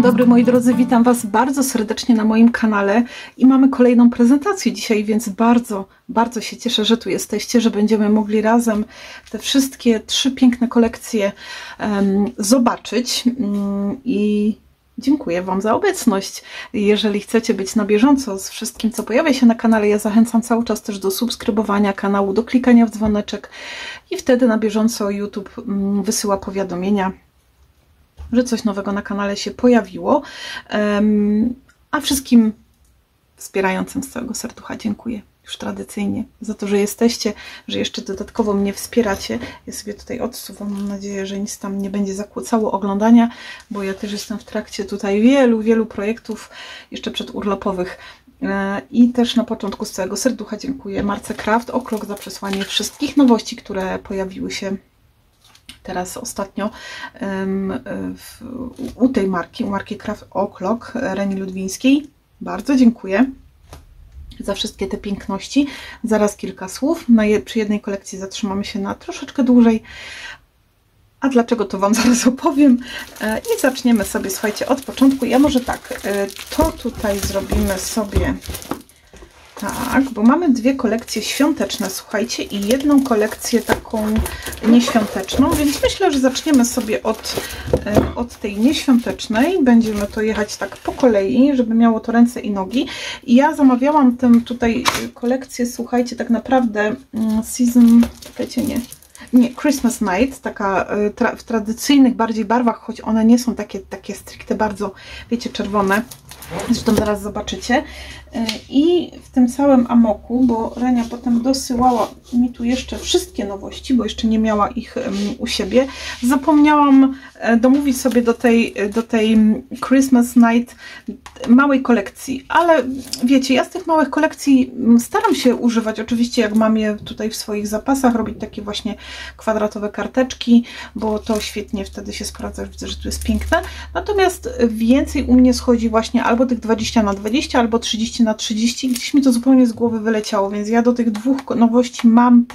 dobry moi drodzy, witam Was bardzo serdecznie na moim kanale i mamy kolejną prezentację dzisiaj, więc bardzo się cieszę, że tu jesteście, że będziemy mogli razem te wszystkie 3 piękne kolekcje zobaczyć i dziękuję Wam za obecność. Jeżeli chcecie być na bieżąco z wszystkim, co pojawia się na kanale, ja zachęcam cały czas też do subskrybowania kanału, do klikania w dzwoneczek i wtedy na bieżąco YouTube wysyła powiadomienia, że coś nowego na kanale się pojawiło. A wszystkim wspierającym z całego serducha dziękuję już tradycyjnie za to, że jesteście, że jeszcze dodatkowo mnie wspieracie. Ja sobie tutaj odsuwam, mam nadzieję, że nic tam nie będzie zakłócało oglądania, bo ja też jestem w trakcie tutaj wielu projektów jeszcze przedurlopowych. I też na początku z całego serducha dziękuję Marce Craft O'Clock za przesłanie wszystkich nowości, które pojawiły się teraz ostatnio u tej marki, u marki Craft O'Clock Reni Ludwińskiej. Bardzo dziękuję za wszystkie te piękności. Zaraz kilka słów. Przy jednej kolekcji zatrzymamy się na troszeczkę dłużej. A dlaczego, to Wam zaraz opowiem. I zaczniemy sobie, słuchajcie, od początku. Ja może tak, to tutaj zrobimy sobie tak, bo mamy 2 kolekcje świąteczne, słuchajcie, i jedną kolekcję taką nieświąteczną, więc myślę, że zaczniemy sobie od tej nieświątecznej. Będziemy to jechać tak po kolei, żeby miało to ręce i nogi. I ja zamawiałam tę tutaj kolekcję, słuchajcie, tak naprawdę season, wiecie, nie, Christmas Night, taka w tradycyjnych bardziej barwach, choć one nie są takie stricte bardzo, wiecie, czerwone. Zresztą zaraz zobaczycie. I w tym całym amoku, bo Renia potem dosyłała mi tu jeszcze wszystkie nowości, bo jeszcze nie miała ich u siebie. Zapomniałam domówić sobie do tej Christmas Night małej kolekcji, ale wiecie, ja z tych małych kolekcji staram się używać, oczywiście jak mam je tutaj w swoich zapasach, robić takie właśnie kwadratowe karteczki, bo to świetnie wtedy się sprawdza, widzę, że tu jest piękne. Natomiast więcej u mnie schodzi właśnie albo tych 20 na 20, albo 30 na 30. Gdzieś mi to zupełnie z głowy wyleciało, więc ja do tych 2 nowości mam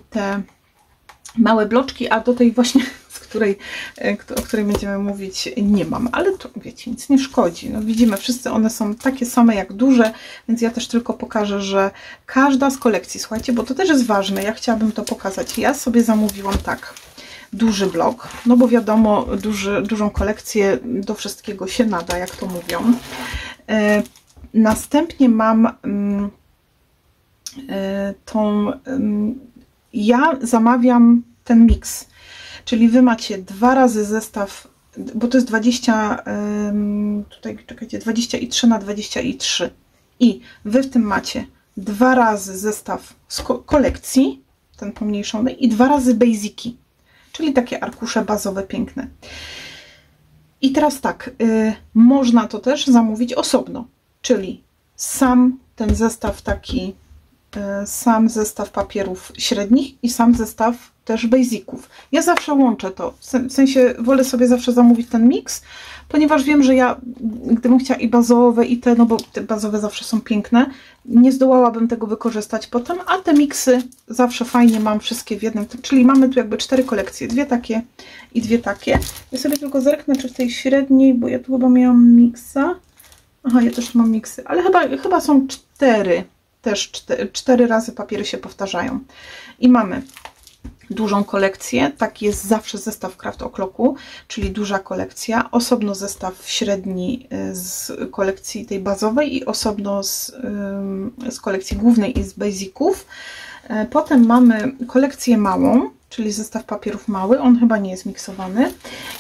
te małe bloczki, a do tej właśnie, o której będziemy mówić, nie mam. Ale to, wiecie, nic nie szkodzi. No, widzimy, wszyscy one są takie same jak duże, więc ja też tylko pokażę, że każda z kolekcji, słuchajcie, bo to też jest ważne, ja chciałabym to pokazać. Ja sobie zamówiłam tak duży blok, no bo wiadomo, dużą kolekcję do wszystkiego się nada, jak to mówią. Następnie mam ja zamawiam ten miks, czyli Wy macie 2 razy zestaw, bo to jest 20, tutaj czekajcie, 23 na 23 i Wy w tym macie 2 razy zestaw z kolekcji, ten pomniejszony, i 2 razy basiki, czyli takie arkusze bazowe, piękne. I teraz tak, można to też zamówić osobno, czyli sam ten zestaw taki, sam zestaw papierów średnich i sam zestaw też basiców. Ja zawsze łączę to, w sensie wolę sobie zawsze zamówić ten miks, ponieważ wiem, że ja, gdybym chciała i bazowe, i te, no bo te bazowe zawsze są piękne, nie zdołałabym tego wykorzystać potem, a te miksy zawsze fajnie mam wszystkie w jednym, czyli mamy tu jakby 4 kolekcje, 2 takie i 2 takie. Ja sobie tylko zerknę, czy w tej średniej, bo ja tu chyba miałam miksa. Aha, ja też tu mam miksy, ale chyba są 4, też 4 razy papiery się powtarzają. I mamy dużą kolekcję, taki jest zawsze zestaw Craft O'Clocku, czyli duża kolekcja, osobno zestaw średni z kolekcji tej bazowej i osobno z kolekcji głównej i z basiców. Potem mamy kolekcję małą, czyli zestaw papierów mały, on chyba nie jest miksowany.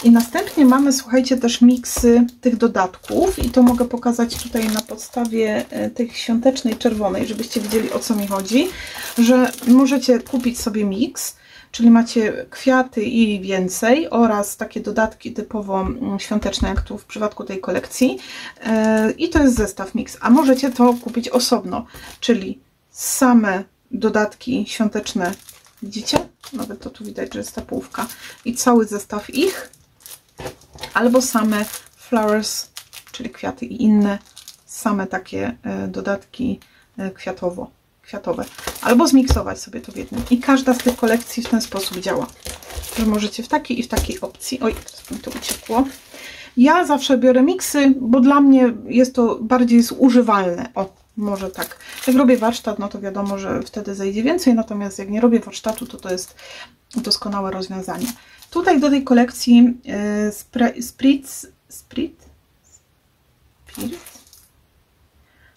I następnie mamy, słuchajcie, też miksy tych dodatków i to mogę pokazać tutaj na podstawie tej świątecznej czerwonej, żebyście widzieli, o co mi chodzi, że możecie kupić sobie miks, czyli macie kwiaty i więcej oraz takie dodatki typowo świąteczne, jak tu w przypadku tej kolekcji. I to jest zestaw mix, a możecie to kupić osobno, czyli same dodatki świąteczne, widzicie? Nawet to tu widać, że jest ta połówka i cały zestaw ich, albo same flowers, czyli kwiaty i inne, same takie dodatki kwiatowe, albo zmiksować sobie to w jednym. I każda z tych kolekcji w ten sposób działa, że możecie w takiej i w takiej opcji. Oj, teraz mi to uciekło. Ja zawsze biorę miksy, bo dla mnie jest to bardziej zużywalne. O, może tak. Jak robię warsztat, no to wiadomo, że wtedy zejdzie więcej, natomiast jak nie robię warsztatu, to jest doskonałe rozwiązanie. Tutaj do tej kolekcji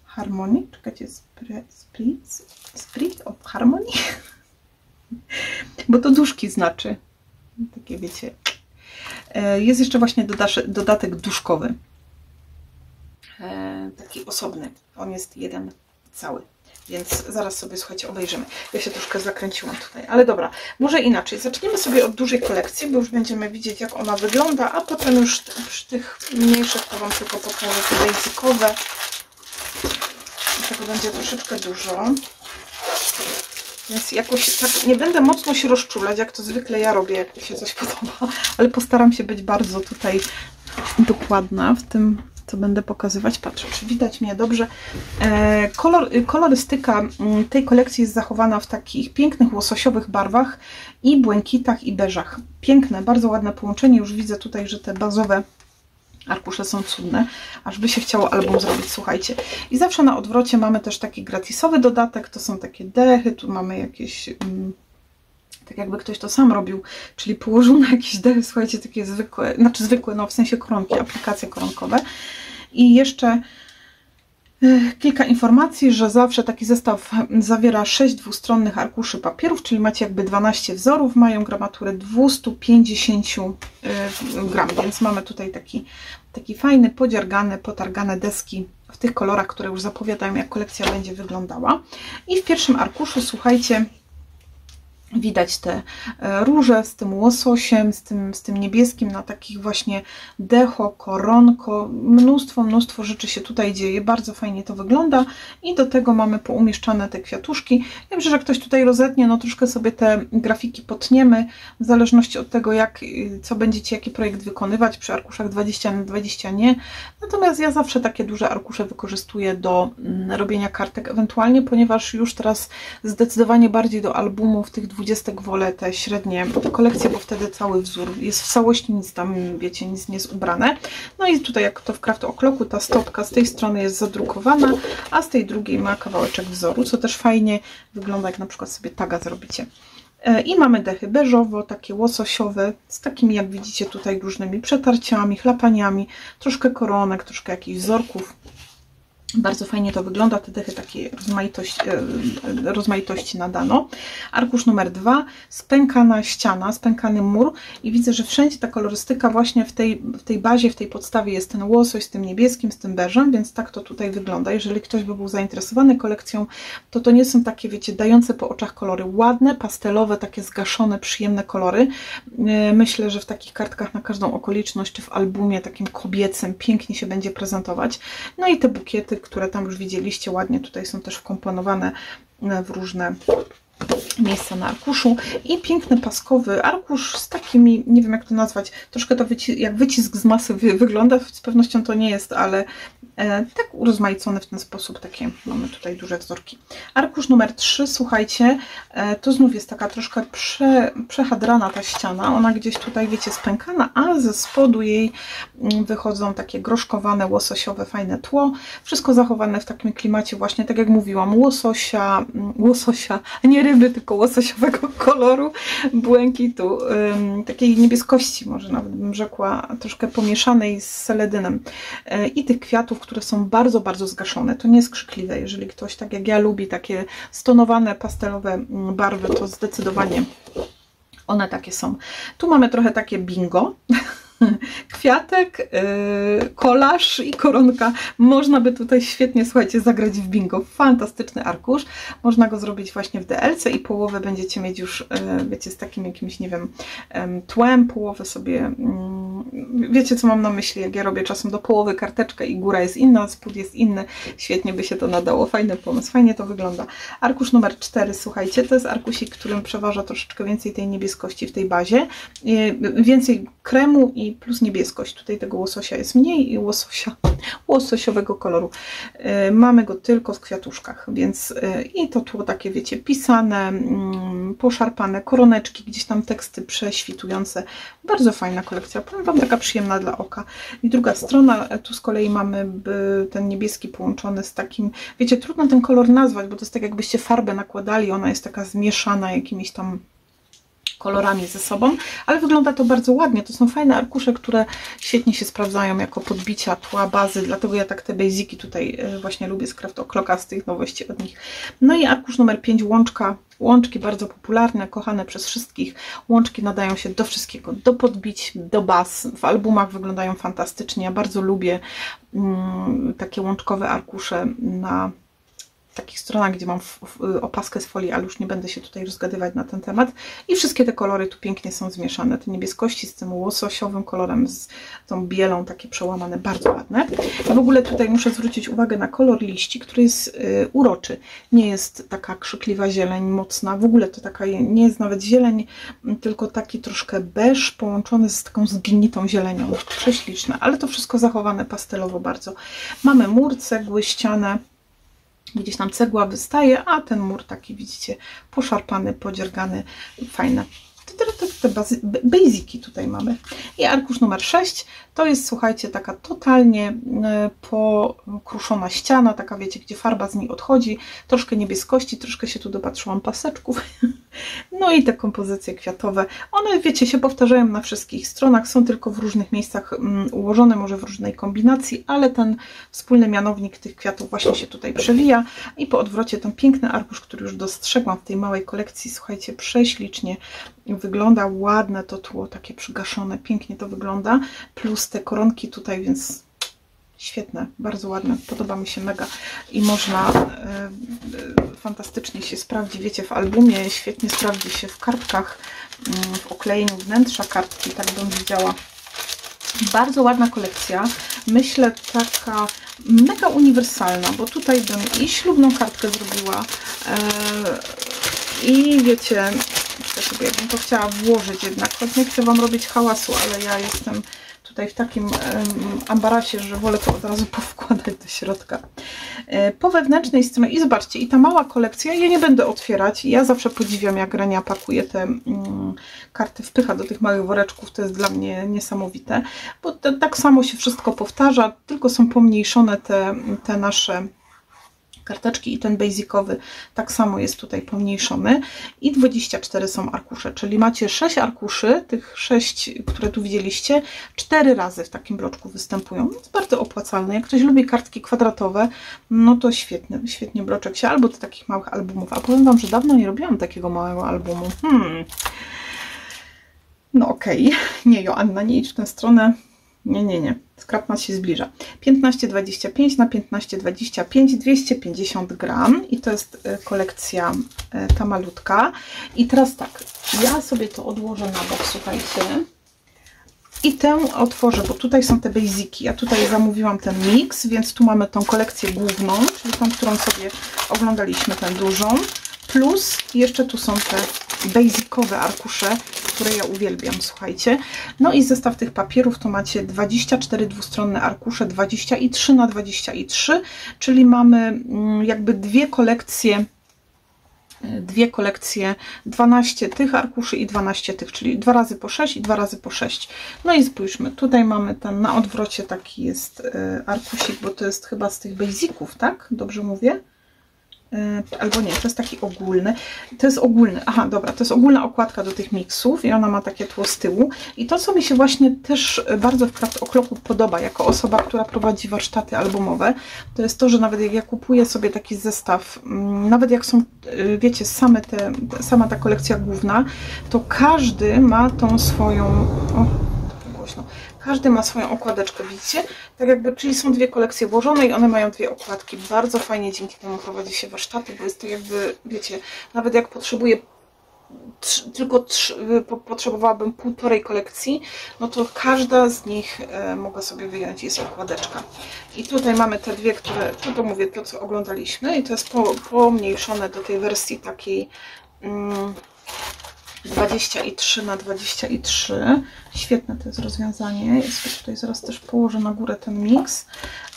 Harmony, czekajcie, Spirit of Harmony, bo to duszki znaczy, takie wiecie. Jest jeszcze właśnie dodatek duszkowy, taki osobny, on jest jeden cały, więc zaraz sobie, słuchajcie, obejrzymy. Ja się troszkę zakręciłam tutaj, ale dobra, może inaczej. Zaczniemy sobie od dużej kolekcji, bo już będziemy widzieć, jak ona wygląda, a potem już przy tych mniejszych to Wam tylko pokażę te basicowe. Tego będzie troszeczkę dużo, więc jakoś tak nie będę mocno się rozczulać, jak to zwykle ja robię, jak mi się coś podoba, ale postaram się być bardzo tutaj dokładna w tym, co będę pokazywać. Patrzę, czy widać mnie dobrze. Kolorystyka tej kolekcji jest zachowana w takich pięknych łososiowych barwach i błękitach i beżach. Piękne, bardzo ładne połączenie. Już widzę tutaj, że te bazowe arkusze są cudne, aż by się chciało album zrobić, słuchajcie. I zawsze na odwrocie mamy też taki gratisowy dodatek, to są takie dechy, tu mamy jakieś, tak jakby ktoś to sam robił, czyli położył na jakieś dechy, słuchajcie, takie zwykłe, znaczy zwykłe, no w sensie koronki, aplikacje koronkowe. I jeszcze kilka informacji, że zawsze taki zestaw zawiera 6 dwustronnych arkuszy papierów, czyli macie jakby 12 wzorów, mają gramaturę 250 gram, więc mamy tutaj taki fajny, potargane deski w tych kolorach, które już zapowiadają, jak kolekcja będzie wyglądała. I w pierwszym arkuszu, słuchajcie, widać te róże z tym łososiem, z tym niebieskim na takich właśnie decho, koronko. Mnóstwo rzeczy się tutaj dzieje. Bardzo fajnie to wygląda. I do tego mamy poumieszczane te kwiatuszki. Wiem, że ktoś tutaj rozetnie, no troszkę sobie te grafiki potniemy, w zależności od tego, co będziecie, jaki projekt wykonywać. Przy arkuszach 20×20 nie. Natomiast ja zawsze takie duże arkusze wykorzystuję do robienia kartek ewentualnie, ponieważ już teraz zdecydowanie bardziej do albumów tych 20 wolę te średnie kolekcje, bo wtedy cały wzór jest w całości, nic tam, wiecie, nic nie jest ubrane. No i tutaj, jak to w Craft O'Clocku, ta stopka z tej strony jest zadrukowana, a z tej drugiej ma kawałeczek wzoru, co też fajnie wygląda, jak na przykład sobie taga zrobicie. I mamy dechy beżowo, takie łososiowe, z takimi, jak widzicie tutaj, różnymi przetarciami, chlapaniami, troszkę koronek, troszkę jakichś wzorków. Bardzo fajnie to wygląda, te dechy takiej rozmaitości nadano. Arkusz numer 2, spękana ściana, spękany mur i widzę, że wszędzie ta kolorystyka właśnie w tej bazie, w tej podstawie jest ten łosoś z tym niebieskim, z tym beżem, więc tak to tutaj wygląda. Jeżeli ktoś by był zainteresowany kolekcją, to nie są takie, wiecie, dające po oczach kolory. Ładne, pastelowe, takie zgaszone, przyjemne kolory. Myślę, że w takich kartkach na każdą okoliczność, czy w albumie takim kobiecym pięknie się będzie prezentować. No i te bukiety, które tam już widzieliście, ładnie tutaj są też wkomponowane w różne miejsca na arkuszu. I piękny paskowy arkusz z takimi, nie wiem jak to nazwać, troszkę to jak wycisk z masy wygląda, z pewnością to nie jest, ale tak urozmaicone w ten sposób, takie mamy tutaj duże wzorki. Arkusz numer 3, słuchajcie, to znów jest taka troszkę przehadrana ta ściana, ona gdzieś tutaj, wiecie, spękana, a ze spodu jej wychodzą takie groszkowane, łososiowe, fajne tło. Wszystko zachowane w takim klimacie właśnie, tak jak mówiłam, łososia, nie ryby, tylko łososiowego koloru, błękitu, takiej niebieskości, może nawet bym rzekła, troszkę pomieszanej z seledynem. I tych kwiatów, które są bardzo, bardzo zgaszone. To nie jest krzykliwe. Jeżeli ktoś, tak jak ja, lubi takie stonowane, pastelowe barwy, to zdecydowanie one takie są. Tu mamy trochę takie bingo. Kwiatek, kolaż i koronka. Można by tutaj świetnie, słuchajcie, zagrać w bingo. Fantastyczny arkusz. Można go zrobić właśnie w DLC i połowę będziecie mieć już, wiecie, z takim jakimś, nie wiem, tłem. Połowę sobie, wiecie co mam na myśli, jak ja robię czasem do połowy karteczkę i góra jest inna, spód jest inny. Świetnie by się to nadało. Fajny pomysł. Fajnie to wygląda. Arkusz numer 4, słuchajcie, to jest arkusik, którym przeważa troszeczkę więcej tej niebieskości w tej bazie. Więcej kremu i plus niebieskość. Tutaj tego łososia jest mniej i łososiowego koloru. Mamy go tylko w kwiatuszkach, więc i to tło takie, wiecie, pisane, poszarpane, koroneczki, gdzieś tam teksty prześwitujące. Bardzo fajna kolekcja, powiem Wam, taka przyjemna dla oka. I druga strona, tu z kolei mamy ten niebieski połączony z takim, wiecie, trudno ten kolor nazwać, bo to jest tak, jakbyście farbę nakładali, ona jest taka zmieszana jakimiś tam kolorami ze sobą, ale wygląda to bardzo ładnie. To są fajne arkusze, które świetnie się sprawdzają jako podbicia tła, bazy, dlatego ja tak te basiki tutaj właśnie lubię z Craft O'Clocka, z tych nowości od nich. No i arkusz numer 5, łączka. Łączki bardzo popularne, kochane przez wszystkich. Łączki nadają się do wszystkiego, do podbić, do baz. W albumach wyglądają fantastycznie. Ja bardzo lubię takie łączkowe arkusze na takich stronach, gdzie mam opaskę z folii, ale już nie będę się tutaj rozgadywać na ten temat. I wszystkie te kolory tu pięknie są zmieszane. Te niebieskości z tym łososiowym kolorem, z tą bielą, takie przełamane, bardzo ładne. I w ogóle tutaj muszę zwrócić uwagę na kolor liści, który jest uroczy. Nie jest taka krzykliwa zieleń, mocna. W ogóle to taka nie jest nawet zieleń, tylko taki troszkę beż połączony z taką zgnitą zielenią. Prześliczne, ale to wszystko zachowane pastelowo bardzo. Mamy mur, cegły, ścianę. Gdzieś tam cegła wystaje, a ten mur taki, widzicie, poszarpany, podziergany, fajne. Te basiki tutaj mamy. I arkusz numer 6 to jest, słuchajcie, taka totalnie pokruszona ściana, taka, wiecie, gdzie farba z niej odchodzi, troszkę niebieskości, troszkę się tu dopatrzyłam paseczków. No i te kompozycje kwiatowe, one, wiecie, się powtarzają na wszystkich stronach, są tylko w różnych miejscach ułożone, może w różnej kombinacji, ale ten wspólny mianownik tych kwiatów właśnie się tutaj przewija. I po odwrocie ten piękny arkusz, który już dostrzegłam w tej małej kolekcji, słuchajcie, prześlicznie wygląda, ładne to tło, takie przygaszone, pięknie to wygląda, plus te koronki tutaj, więc świetne, bardzo ładne, podoba mi się mega i można fantastycznie się sprawdzi, wiecie, w albumie, świetnie sprawdzi się w kartkach, w oklejeniu wnętrza kartki, tak bym widziała. Bardzo ładna kolekcja, myślę taka mega uniwersalna, bo tutaj bym i ślubną kartkę zrobiła i wiecie, sobie jakbym to chciała włożyć jednak, choć nie chcę Wam robić hałasu, ale ja jestem tutaj w takim ambarasie, że wolę to od razu powkładać do środka. Po wewnętrznej stronie, i zobaczcie, i ta mała kolekcja, ja nie będę otwierać, ja zawsze podziwiam, jak Renia pakuje te karty, wpycha do tych małych woreczków, to jest dla mnie niesamowite, bo tak samo się wszystko powtarza, tylko są pomniejszone te nasze karteczki i ten basicowy tak samo jest tutaj pomniejszony i 24 są arkusze, czyli macie 6 arkuszy, tych 6, które tu widzieliście, 4 razy w takim bloczku występują. To jest bardzo opłacalne. Jak ktoś lubi kartki kwadratowe, no to świetnie bloczek się, albo do takich małych albumów. A powiem Wam, że dawno nie robiłam takiego małego albumu. No okej. Nie, Joanna, nie idź w tę stronę. Nie. Skrapmat się zbliża. 15,25 na 15,25, 250 gram i to jest kolekcja ta malutka. I teraz tak, ja sobie to odłożę na bok, słuchajcie. I tę otworzę, bo tutaj są te basiki. Ja tutaj zamówiłam ten mix, więc tu mamy tą kolekcję główną, czyli tą, którą sobie oglądaliśmy, tę dużą. Plus jeszcze tu są te basicowe arkusze, które ja uwielbiam, słuchajcie. No i zestaw tych papierów to macie 24 dwustronne arkusze, 23 na 23, czyli mamy jakby dwie kolekcje, 12 tych arkuszy i 12 tych, czyli 2 razy po 6 i 2 razy po 6. No i spójrzmy, tutaj mamy ten na odwrocie taki jest arkusik, bo to jest chyba z tych basiców, tak? Dobrze mówię? Albo nie, to jest taki ogólny. To jest ogólny, aha, dobra, to jest ogólna okładka do tych miksów i ona ma takie tło z tyłu. I to, co mi się właśnie też bardzo w Craft O'Clocku podoba, jako osoba, która prowadzi warsztaty albumowe, to jest to, że nawet jak ja kupuję sobie taki zestaw, nawet jak są, wiecie, sama ta kolekcja główna, to każdy ma tą swoją... O, głośno. Każdy ma swoją okładeczkę, widzicie? Tak jakby, czyli są dwie kolekcje włożone i one mają dwie okładki. Bardzo fajnie dzięki temu prowadzi się warsztaty, bo jest to jakby, wiecie, nawet jak potrzebuję potrzebowałabym półtorej kolekcji, no to każda z nich mogę sobie wyjąć, jest okładeczka. I tutaj mamy te dwie, które, to mówię, to co oglądaliśmy i to jest pomniejszone do tej wersji takiej 23 na 23. Świetne to jest rozwiązanie. Ja sobie tutaj zaraz też położę na górę ten miks.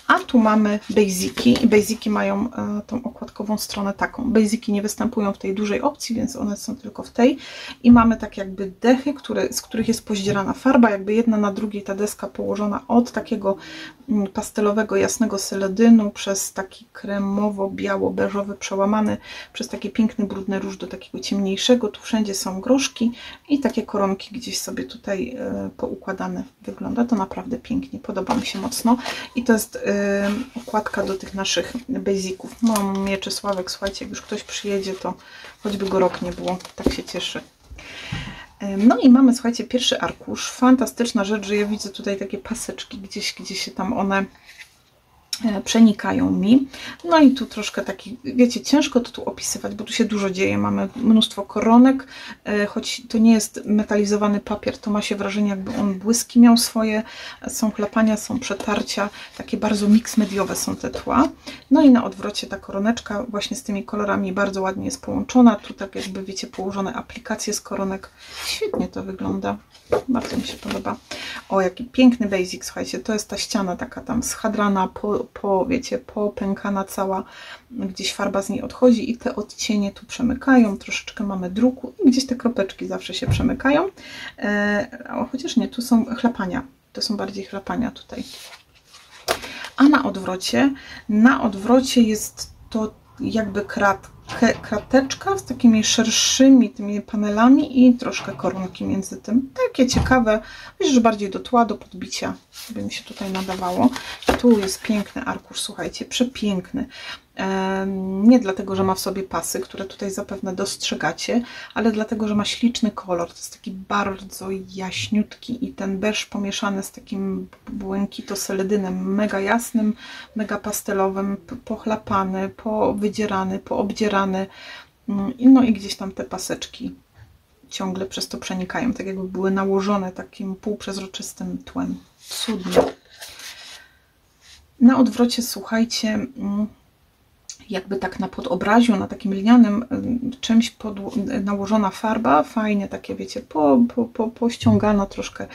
A tu mamy basiki i basiki mają tą okładkową stronę taką. Basiki nie występują w tej dużej opcji, więc one są tylko w tej. I mamy tak jakby dechy, z których jest pozdzierana farba, jakby jedna na drugiej ta deska położona od takiego pastelowego, jasnego seledynu przez taki kremowo-biało-beżowy przełamany przez taki piękny, brudny róż do takiego ciemniejszego. Tu wszędzie są groszki i takie koronki gdzieś sobie tutaj poukładane. Wygląda to naprawdę pięknie, podoba mi się mocno. I to jest okładka do tych naszych basiców. Mam Mieczysławek, słuchajcie, jak już ktoś przyjedzie, to choćby go rok nie było, tak się cieszy. No i mamy, słuchajcie, pierwszy arkusz. Fantastyczna rzecz, że ja widzę tutaj takie paseczki, gdzieś się tam one przenikają mi. No i tu troszkę taki, wiecie, ciężko to tu opisywać, bo tu się dużo dzieje. Mamy mnóstwo koronek, choć to nie jest metalizowany papier, to ma się wrażenie, jakby on błyski miał swoje. Są chlapania, są przetarcia, takie bardzo mix mediowe są te tła. No i na odwrocie ta koroneczka właśnie z tymi kolorami bardzo ładnie jest połączona. Tu tak jakby, wiecie, położone aplikacje z koronek. Świetnie to wygląda. Bardzo mi się podoba. O, jaki piękny basic, słuchajcie, to jest ta ściana taka tam schadrana, wiecie, popękana cała, gdzieś farba z niej odchodzi i te odcienie tu przemykają, troszeczkę mamy druku i gdzieś te kropeczki zawsze się przemykają, chociaż nie, tu są chlapania, to są bardziej chlapania tutaj. A na odwrocie jest to jakby krateczka z takimi szerszymi tymi panelami i troszkę koronki między tym. Takie ciekawe, myślę, że bardziej do tła, do podbicia by mi się tutaj nadawało. Tu jest piękny arkusz, słuchajcie, przepiękny. Nie dlatego, że ma w sobie pasy, które tutaj zapewne dostrzegacie, ale dlatego, że ma śliczny kolor. To jest taki bardzo jaśniutki i ten beż pomieszany z takim błękito-seledynem mega jasnym, mega pastelowym, pochlapany, powydzierany, poobdzierany. No i gdzieś tam te paseczki ciągle przez to przenikają, tak jakby były nałożone takim półprzezroczystym tłem. Cudnie. Na odwrocie, słuchajcie, jakby tak na podobraziu, na takim lnianym czymś nałożona farba, fajnie takie, wiecie, pościągana troszkę,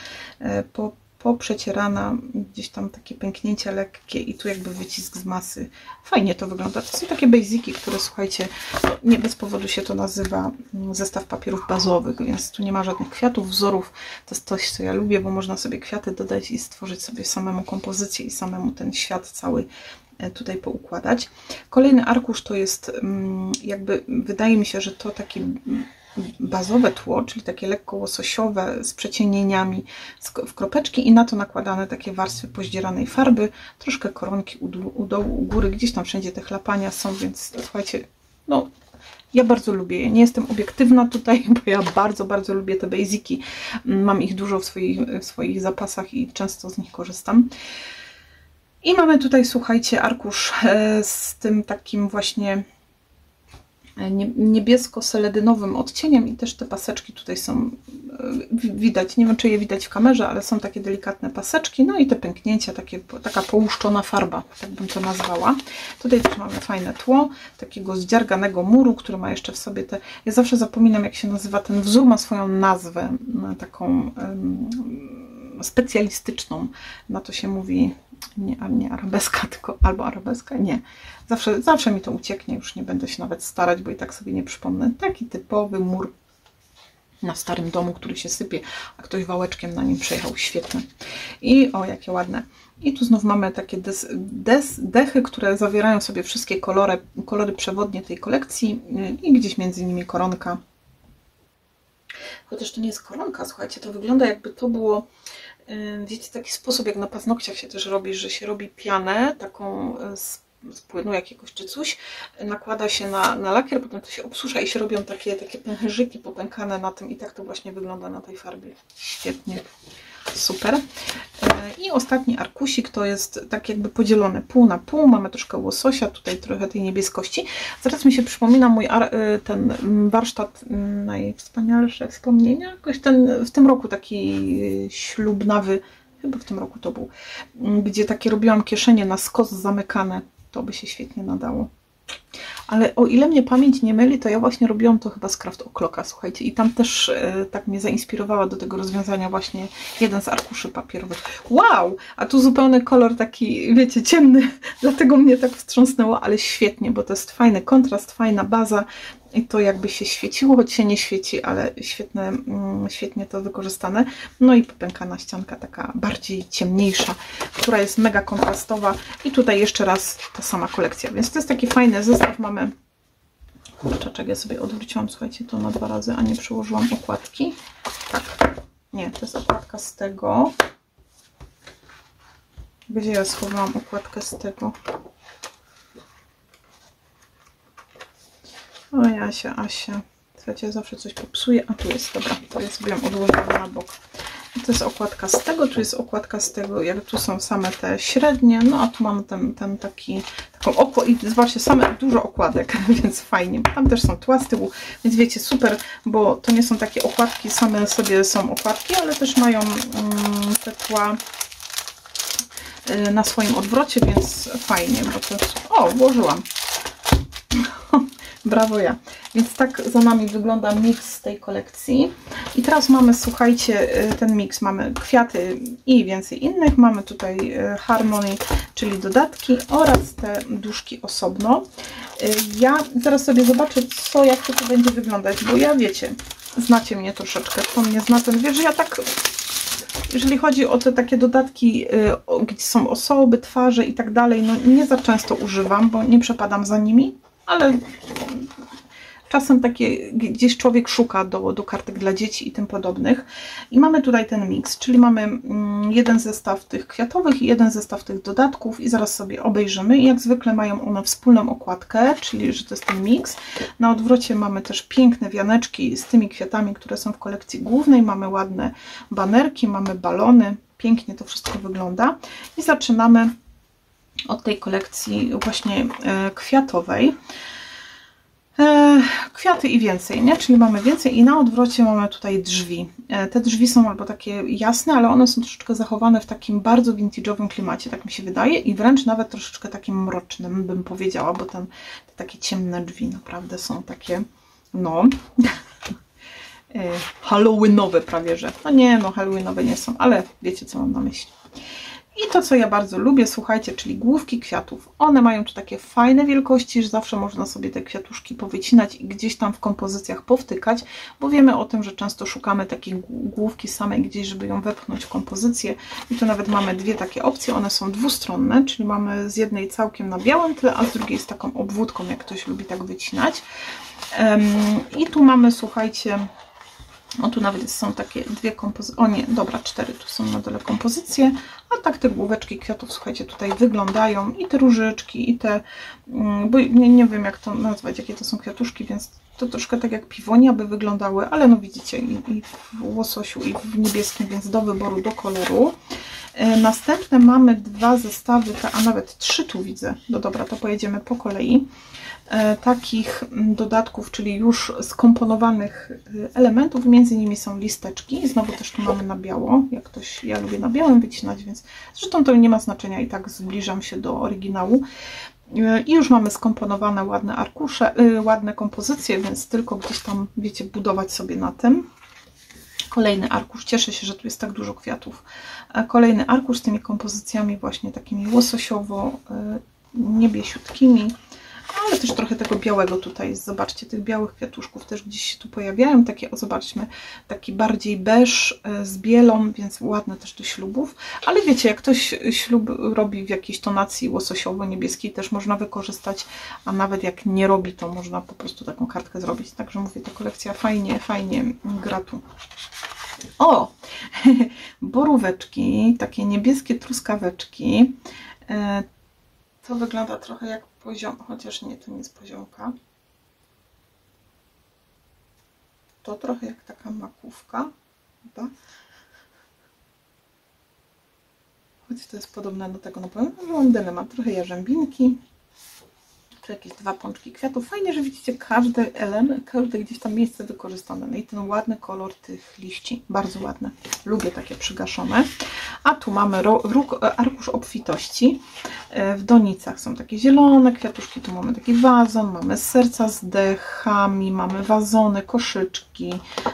poprzecierana, gdzieś tam takie pęknięcia lekkie i tu jakby wycisk z masy. Fajnie to wygląda. To są takie basiki, które, słuchajcie, nie bez powodu się to nazywa zestaw papierów bazowych, więc tu nie ma żadnych kwiatów, wzorów. To jest coś, co ja lubię, bo można sobie kwiaty dodać i stworzyć sobie samemu kompozycję i samemu ten świat cały tutaj poukładać. Kolejny arkusz to jest jakby, wydaje mi się, że to takie bazowe tło, czyli takie lekko łososiowe z przecienieniami w kropeczki i na to nakładane takie warstwy pozdzieranej farby, troszkę koronki u dołu, u góry, gdzieś tam wszędzie te chlapania są, więc słuchajcie, no ja bardzo lubię, nie jestem obiektywna tutaj, bo ja bardzo, bardzo lubię te basiki, mam ich dużo w swoich zapasach i często z nich korzystam. I mamy tutaj, słuchajcie, arkusz z tym takim właśnie niebiesko-seledynowym odcieniem i też te paseczki tutaj są widać, nie wiem, czy je widać w kamerze, ale są takie delikatne paseczki, no i te pęknięcia, taka połuszczona farba, tak bym to nazwała. Tutaj też mamy fajne tło, takiego zdziarganego muru, który ma jeszcze w sobie te, ja zawsze zapominam, jak się nazywa ten wzór, ma swoją nazwę, taką specjalistyczną, na to się mówi nie arabeska, tylko albo arabeska, nie. Zawsze mi to ucieknie, już nie będę się nawet starać, bo i tak sobie nie przypomnę. Taki typowy mur na starym domu, który się sypie, a ktoś wałeczkiem na nim przejechał. Świetne. I o, jakie ładne. I tu znów mamy takie dechy, które zawierają sobie wszystkie kolory przewodnie tej kolekcji i gdzieś między nimi koronka. Chociaż to nie jest koronka, słuchajcie, to wygląda, jakby to było, wiecie, taki sposób, jak na paznokciach się też robi, że się robi pianę taką z płynu jakiegoś czy coś, nakłada się na lakier, potem to się obsusza i się robią takie pęcherzyki popękane na tym i tak to właśnie wygląda na tej farbie. Świetnie, super. I ostatni arkusik to jest tak jakby podzielone pół na pół, mamy troszkę łososia, tutaj trochę tej niebieskości. Zaraz mi się przypomina mój ten warsztat najwspanialsze wspomnienia, jakoś w tym roku taki ślubnawy, chyba w tym roku to był, gdzie takie robiłam kieszenie na skos zamykane, to by się świetnie nadało. Ale o ile mnie pamięć nie myli, to ja właśnie robiłam to chyba z Craft O'Clocka, słuchajcie. I tam też tak mnie zainspirowała do tego rozwiązania właśnie jeden z arkuszy papierowych. Wow! A tu zupełny kolor taki, wiecie, ciemny, dlatego mnie tak wstrząsnęło, ale świetnie, bo to jest fajny kontrast, fajna baza. I to jakby się świeciło, choć się nie świeci, ale świetne, świetnie to wykorzystane. No i popękana ścianka taka bardziej ciemniejsza, która jest mega kontrastowa. I tutaj jeszcze raz ta sama kolekcja, więc to jest taki fajny zestaw. Mamy, kurczaczek, ja sobie odwróciłam, słuchajcie, to na 2 razy, a nie przyłożyłam okładki. Tak, nie, to jest okładka z tego. Gdzie ja schowałam okładkę z tego? O, Asia. Słuchajcie, ja zawsze coś popsuję. A tu jest, dobra, to ja sobie ją odłożyłam na bok. To jest okładka z tego, tu jest okładka z tego, jak tu są same te średnie, no a tu mamy ten taką okładkę i zobaczcie, same dużo okładek, więc fajnie. Tam też są tła z tyłu, więc wiecie, super, bo to nie są takie okładki, same sobie są okładki, ale też mają te tła na swoim odwrocie, więc fajnie, bo to jest... O, włożyłam. Brawo ja. Więc tak za nami wygląda miks z tej kolekcji. I teraz mamy, słuchajcie, ten miks. Mamy kwiaty i więcej innych. Mamy tutaj Harmony, czyli dodatki oraz te duszki osobno. Ja zaraz sobie zobaczę, jak to będzie wyglądać, bo ja, wiecie, znacie mnie troszeczkę. Kto mnie zna, ten wie, że ja tak... Jeżeli chodzi o te takie dodatki, gdzie są osoby, twarze i tak dalej, no nie za często używam, bo nie przepadam za nimi, ale czasem takie gdzieś człowiek szuka do kartek dla dzieci i tym podobnych. I mamy tutaj ten miks, czyli mamy jeden zestaw tych kwiatowych i jeden zestaw tych dodatków i zaraz sobie obejrzymy. I jak zwykle mają one wspólną okładkę, czyli że to jest ten miks. Na odwrocie mamy też piękne wianeczki z tymi kwiatami, które są w kolekcji głównej. Mamy ładne banerki, mamy balony. Pięknie to wszystko wygląda. I zaczynamy od tej kolekcji właśnie kwiatowej. Kwiaty i więcej, nie? Czyli mamy więcej i na odwrocie mamy tutaj drzwi. Te drzwi są albo takie jasne, ale one są troszeczkę zachowane w takim bardzo vintage'owym klimacie, tak mi się wydaje, i wręcz nawet troszeczkę takim mrocznym, bym powiedziała, bo te takie ciemne drzwi naprawdę są takie, no, halloweenowe prawie, że. No nie, no halloweenowe nie są, ale wiecie, co mam na myśli. I to, co ja bardzo lubię, słuchajcie, czyli główki kwiatów. One mają tu takie fajne wielkości, że zawsze można sobie te kwiatuszki powycinać i gdzieś tam w kompozycjach powtykać, bo wiemy o tym, że często szukamy takiej główki samej gdzieś, żeby ją wepchnąć w kompozycję. I tu nawet mamy dwie takie opcje, one są dwustronne, czyli mamy z jednej całkiem na białym tle, a z drugiej z taką obwódką, jak ktoś lubi tak wycinać. I tu mamy, słuchajcie... O, tu nawet są takie dwie kompozycje, o nie, dobra, 4 tu są na dole kompozycje, a tak te główeczki kwiatów, słuchajcie, tutaj wyglądają i te różyczki, i te, bo nie wiem jak to nazwać, jakie to są kwiatuszki, więc to troszkę tak jak piwonia by wyglądały, ale no widzicie, i w łososiu, i w niebieskim, więc do wyboru, do koloru. Następne mamy dwa zestawy, a nawet 3 tu widzę, no dobra, to pojedziemy po kolei. Takich dodatków, czyli już skomponowanych elementów, między nimi są listeczki, znowu też tu mamy na biało, jak ktoś, ja lubię na białym wycinać, więc zresztą to nie ma znaczenia, i tak zbliżam się do oryginału. I już mamy skomponowane ładne arkusze, ładne kompozycje, więc tylko gdzieś tam, wiecie, budować sobie na tym. Kolejny arkusz, cieszę się, że tu jest tak dużo kwiatów. Kolejny arkusz z tymi kompozycjami właśnie takimi łososiowo-niebiesiutkimi, ale też trochę tego białego tutaj jest. Zobaczcie, tych białych kwiatuszków też gdzieś się tu pojawiają. Takie, o zobaczmy, taki bardziej beż z bielą, więc ładne też do ślubów. Ale wiecie, jak ktoś ślub robi w jakiejś tonacji łososiowo-niebieskiej, też można wykorzystać, a nawet jak nie robi, to można po prostu taką kartkę zrobić. Także mówię, ta kolekcja fajnie gra tu. O! Boróweczki, takie niebieskie truskaweczki. To wygląda trochę jak poziom, chociaż nie, to nie jest poziomka. To trochę jak taka makówka. Chyba. Choć to jest podobne do tego, no powiem, że londyny ma trochę jarzębinki. Tu jakieś 2 pączki kwiatów. Fajnie, że widzicie każdy element, każde gdzieś tam miejsce wykorzystane. No i ten ładny kolor tych liści. Bardzo ładne. Lubię takie przygaszone. A tu mamy arkusz obfitości. W donicach są takie zielone kwiatuszki. Tu mamy taki wazon. Mamy serca z dechami. Mamy wazony, koszyczki.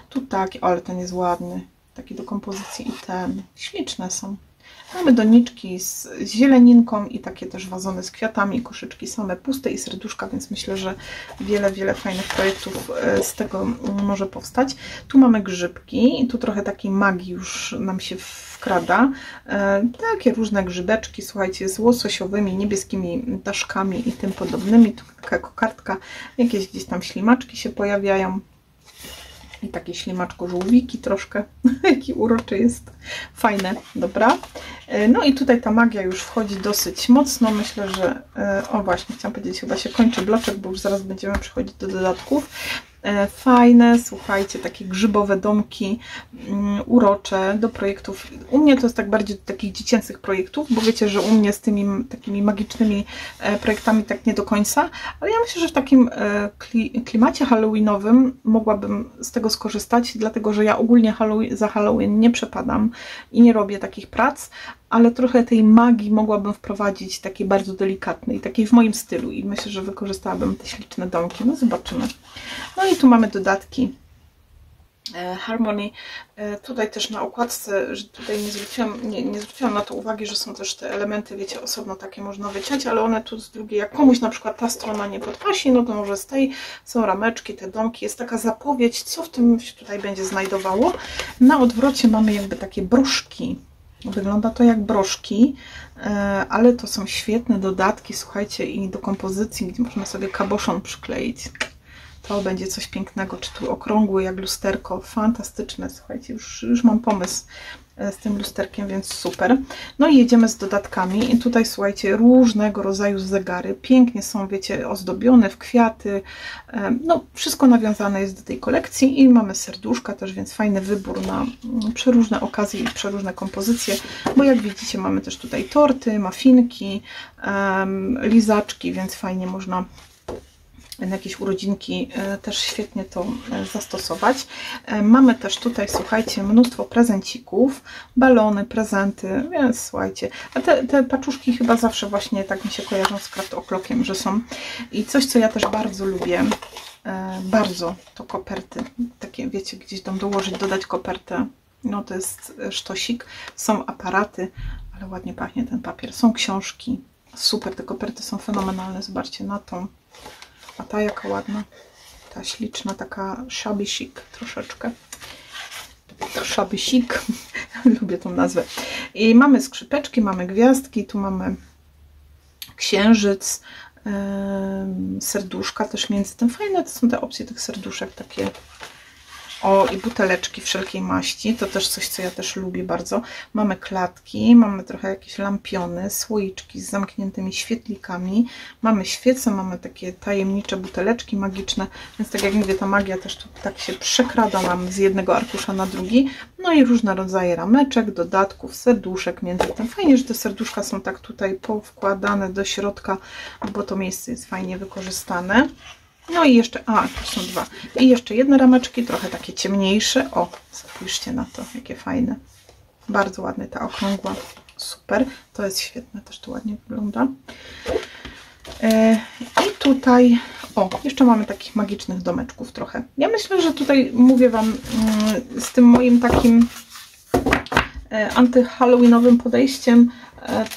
Tu taki, ale ten jest ładny. Taki do kompozycji i ten. Śliczne są. Mamy doniczki z zieleninką i takie też wazony z kwiatami, koszyczki same puste i serduszka, więc myślę, że wiele fajnych projektów z tego może powstać. Tu mamy grzybki i tu trochę takiej magii już nam się wkrada. Takie różne grzybeczki, słuchajcie, z łososiowymi, niebieskimi daszkami i tym podobnymi. Tu taka kokardka, jakieś gdzieś tam ślimaczki się pojawiają. I takie ślimaczko-żółwiki troszkę. Jaki uroczy jest. Fajne, dobra. No i tutaj ta magia już wchodzi dosyć mocno. Myślę, że... O właśnie, chciałam powiedzieć, chyba się kończy bloczek, bo już zaraz będziemy przechodzić do dodatków. Fajne, słuchajcie, takie grzybowe domki, urocze do projektów. U mnie to jest tak bardziej do takich dziecięcych projektów, bo wiecie, że u mnie z tymi takimi magicznymi projektami tak nie do końca, ale ja myślę, że w takim klimacie halloweenowym mogłabym z tego skorzystać, dlatego że ja ogólnie za Halloween nie przepadam i nie robię takich prac, ale trochę tej magii mogłabym wprowadzić, takiej bardzo delikatnej, takiej w moim stylu i myślę, że wykorzystałabym te śliczne domki. No zobaczymy. No i tu mamy dodatki Harmony. Tutaj też na okładce, że tutaj nie zwróciłam na to uwagi, że są też te elementy, wiecie, osobno takie można wyciąć, ale one tu z drugiej, jak komuś na przykład ta strona nie podpasi, no to może z tej są rameczki, te domki, jest taka zapowiedź, co w tym się tutaj będzie znajdowało. Na odwrocie mamy jakby takie broszki. Wygląda to jak broszki, ale to są świetne dodatki, słuchajcie, i do kompozycji, gdzie można sobie kaboszon przykleić. To będzie coś pięknego, czy tu okrągły jak lusterko, fantastyczne, słuchajcie, już mam pomysł z tym lusterkiem, więc super. No i jedziemy z dodatkami i tutaj, słuchajcie, różnego rodzaju zegary, pięknie są, wiecie, ozdobione w kwiaty, no wszystko nawiązane jest do tej kolekcji i mamy serduszka też, więc fajny wybór na przeróżne okazje i przeróżne kompozycje, bo jak widzicie mamy też tutaj torty, muffinki, lizaczki, więc fajnie można na jakieś urodzinki też świetnie to zastosować. Mamy też tutaj, słuchajcie, mnóstwo prezencików, balony, prezenty, więc słuchajcie, a te paczuszki chyba zawsze właśnie tak mi się kojarzą z Craft O'Clockiem, że są. I coś, co ja też bardzo lubię, bardzo, to koperty, takie wiecie, gdzieś tam dołożyć, dodać kopertę, no to jest sztosik, są aparaty, ale ładnie pachnie ten papier, są książki, super, te koperty są fenomenalne, zobaczcie na tą. A ta jaka ładna, ta śliczna, taka shabby chic troszeczkę. Shabby chic, lubię tą nazwę. I mamy skrzypeczki, mamy gwiazdki, tu mamy księżyc, serduszka też między tym. Fajne to są te opcje tych serduszek takie. O, i buteleczki wszelkiej maści, to też coś, co ja też lubię bardzo. Mamy klatki, mamy trochę jakieś lampiony, słoiczki z zamkniętymi świetlikami, mamy świece, mamy takie tajemnicze buteleczki magiczne, więc tak jak mówię, ta magia też tu tak się przekrada nam z jednego arkusza na drugi. No i różne rodzaje rameczek, dodatków, serduszek między tym. Fajnie, że te serduszka są tak tutaj powkładane do środka, bo to miejsce jest fajnie wykorzystane. No i jeszcze, tu są dwa. I jeszcze jedne rameczki, trochę takie ciemniejsze. O, spójrzcie na to, jakie fajne. Bardzo ładne, ta okrągła. Super, to jest świetne, też to ładnie wygląda. I tutaj, o, jeszcze mamy takich magicznych domeczków trochę. Ja myślę, że tutaj mówię Wam z tym moim takim anty-halloweenowym podejściem,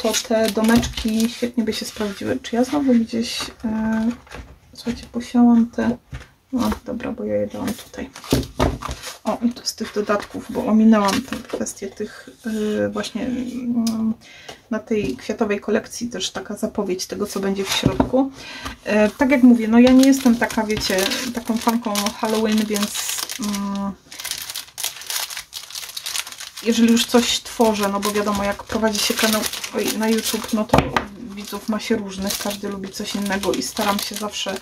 to te domeczki świetnie by się sprawdziły. Czy ja znowu gdzieś... Słuchajcie, posiałam te... No dobra, bo ja je dałam tutaj. O, i to z tych dodatków, bo ominęłam tę kwestię tych właśnie na tej kwiatowej kolekcji też taka zapowiedź tego, co będzie w środku. Tak jak mówię, no ja nie jestem taka, wiecie, taką fanką Halloween, więc jeżeli już coś tworzę, no bo wiadomo, jak prowadzi się kanał na YouTube, no to widzów ma się różnych, każdy lubi coś innego i staram się zawsze,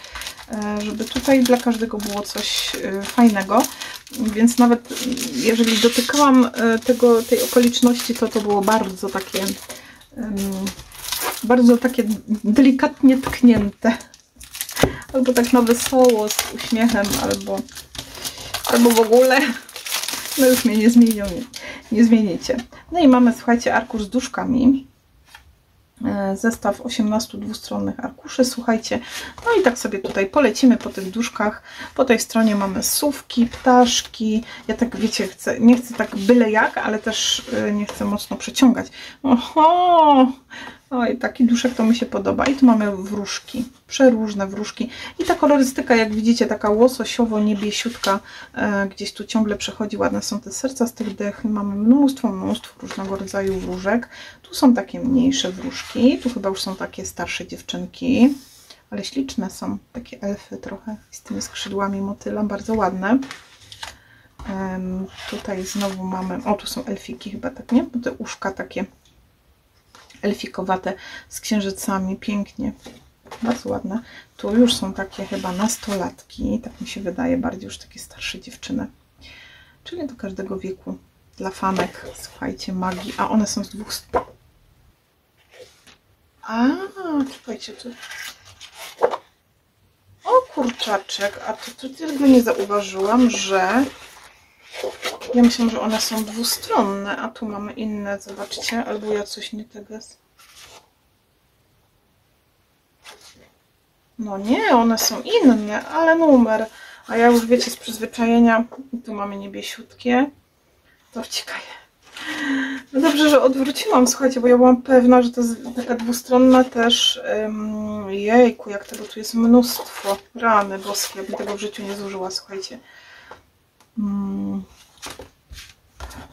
żeby tutaj dla każdego było coś fajnego, więc nawet jeżeli dotykałam tej okoliczności, to było bardzo takie delikatnie tknięte. albo tak na wesoło, z uśmiechem, albo w ogóle. No już mnie nie zmienią, nie zmienicie. No i mamy, słuchajcie, arkusz z duszkami. Zestaw 18 dwustronnych arkuszy, słuchajcie. No i tak sobie tutaj polecimy po tych duszkach. Po tej stronie mamy sówki, ptaszki. Ja tak, wiecie, nie chcę tak byle jak, ale też nie chcę mocno przeciągać. Oho! Oj, taki duszek to mi się podoba. I tu mamy wróżki, przeróżne wróżki. I ta kolorystyka, jak widzicie, taka łososiowo-niebiesiutka, gdzieś tu ciągle przechodzi. Ładne są te serca z tych dech. Mamy mnóstwo różnego rodzaju wróżek. Tu są takie mniejsze wróżki. Tu chyba już są takie starsze dziewczynki. Ale śliczne są. Takie elfy trochę z tymi skrzydłami motyla. Bardzo ładne. Tutaj znowu mamy... O, tu są elfiki chyba, tak, nie? Bo te uszka takie elfikowate z księżycami, pięknie, bardzo ładne. Tu już są takie chyba nastolatki, tak mi się wydaje, bardziej już takie starsze dziewczyny, czyli do każdego wieku, dla fanek, słuchajcie, magii, a one są z dwóch stron. A, czekajcie, tu... O kurczaczek, a to tego nie zauważyłam, że... Ja myślałam, że one są dwustronne, a tu mamy inne, zobaczcie, albo ja coś nie tego. No nie, one są inne, ale numer. A ja już, wiecie, z przyzwyczajenia, tu mamy niebiesiutkie, to wcikaję. No dobrze, że odwróciłam, słuchajcie, bo ja byłam pewna, że to jest taka dwustronna też. Jejku, jak tego tu jest mnóstwo. Rany boskie, ja bym tego w życiu nie zużyła, słuchajcie.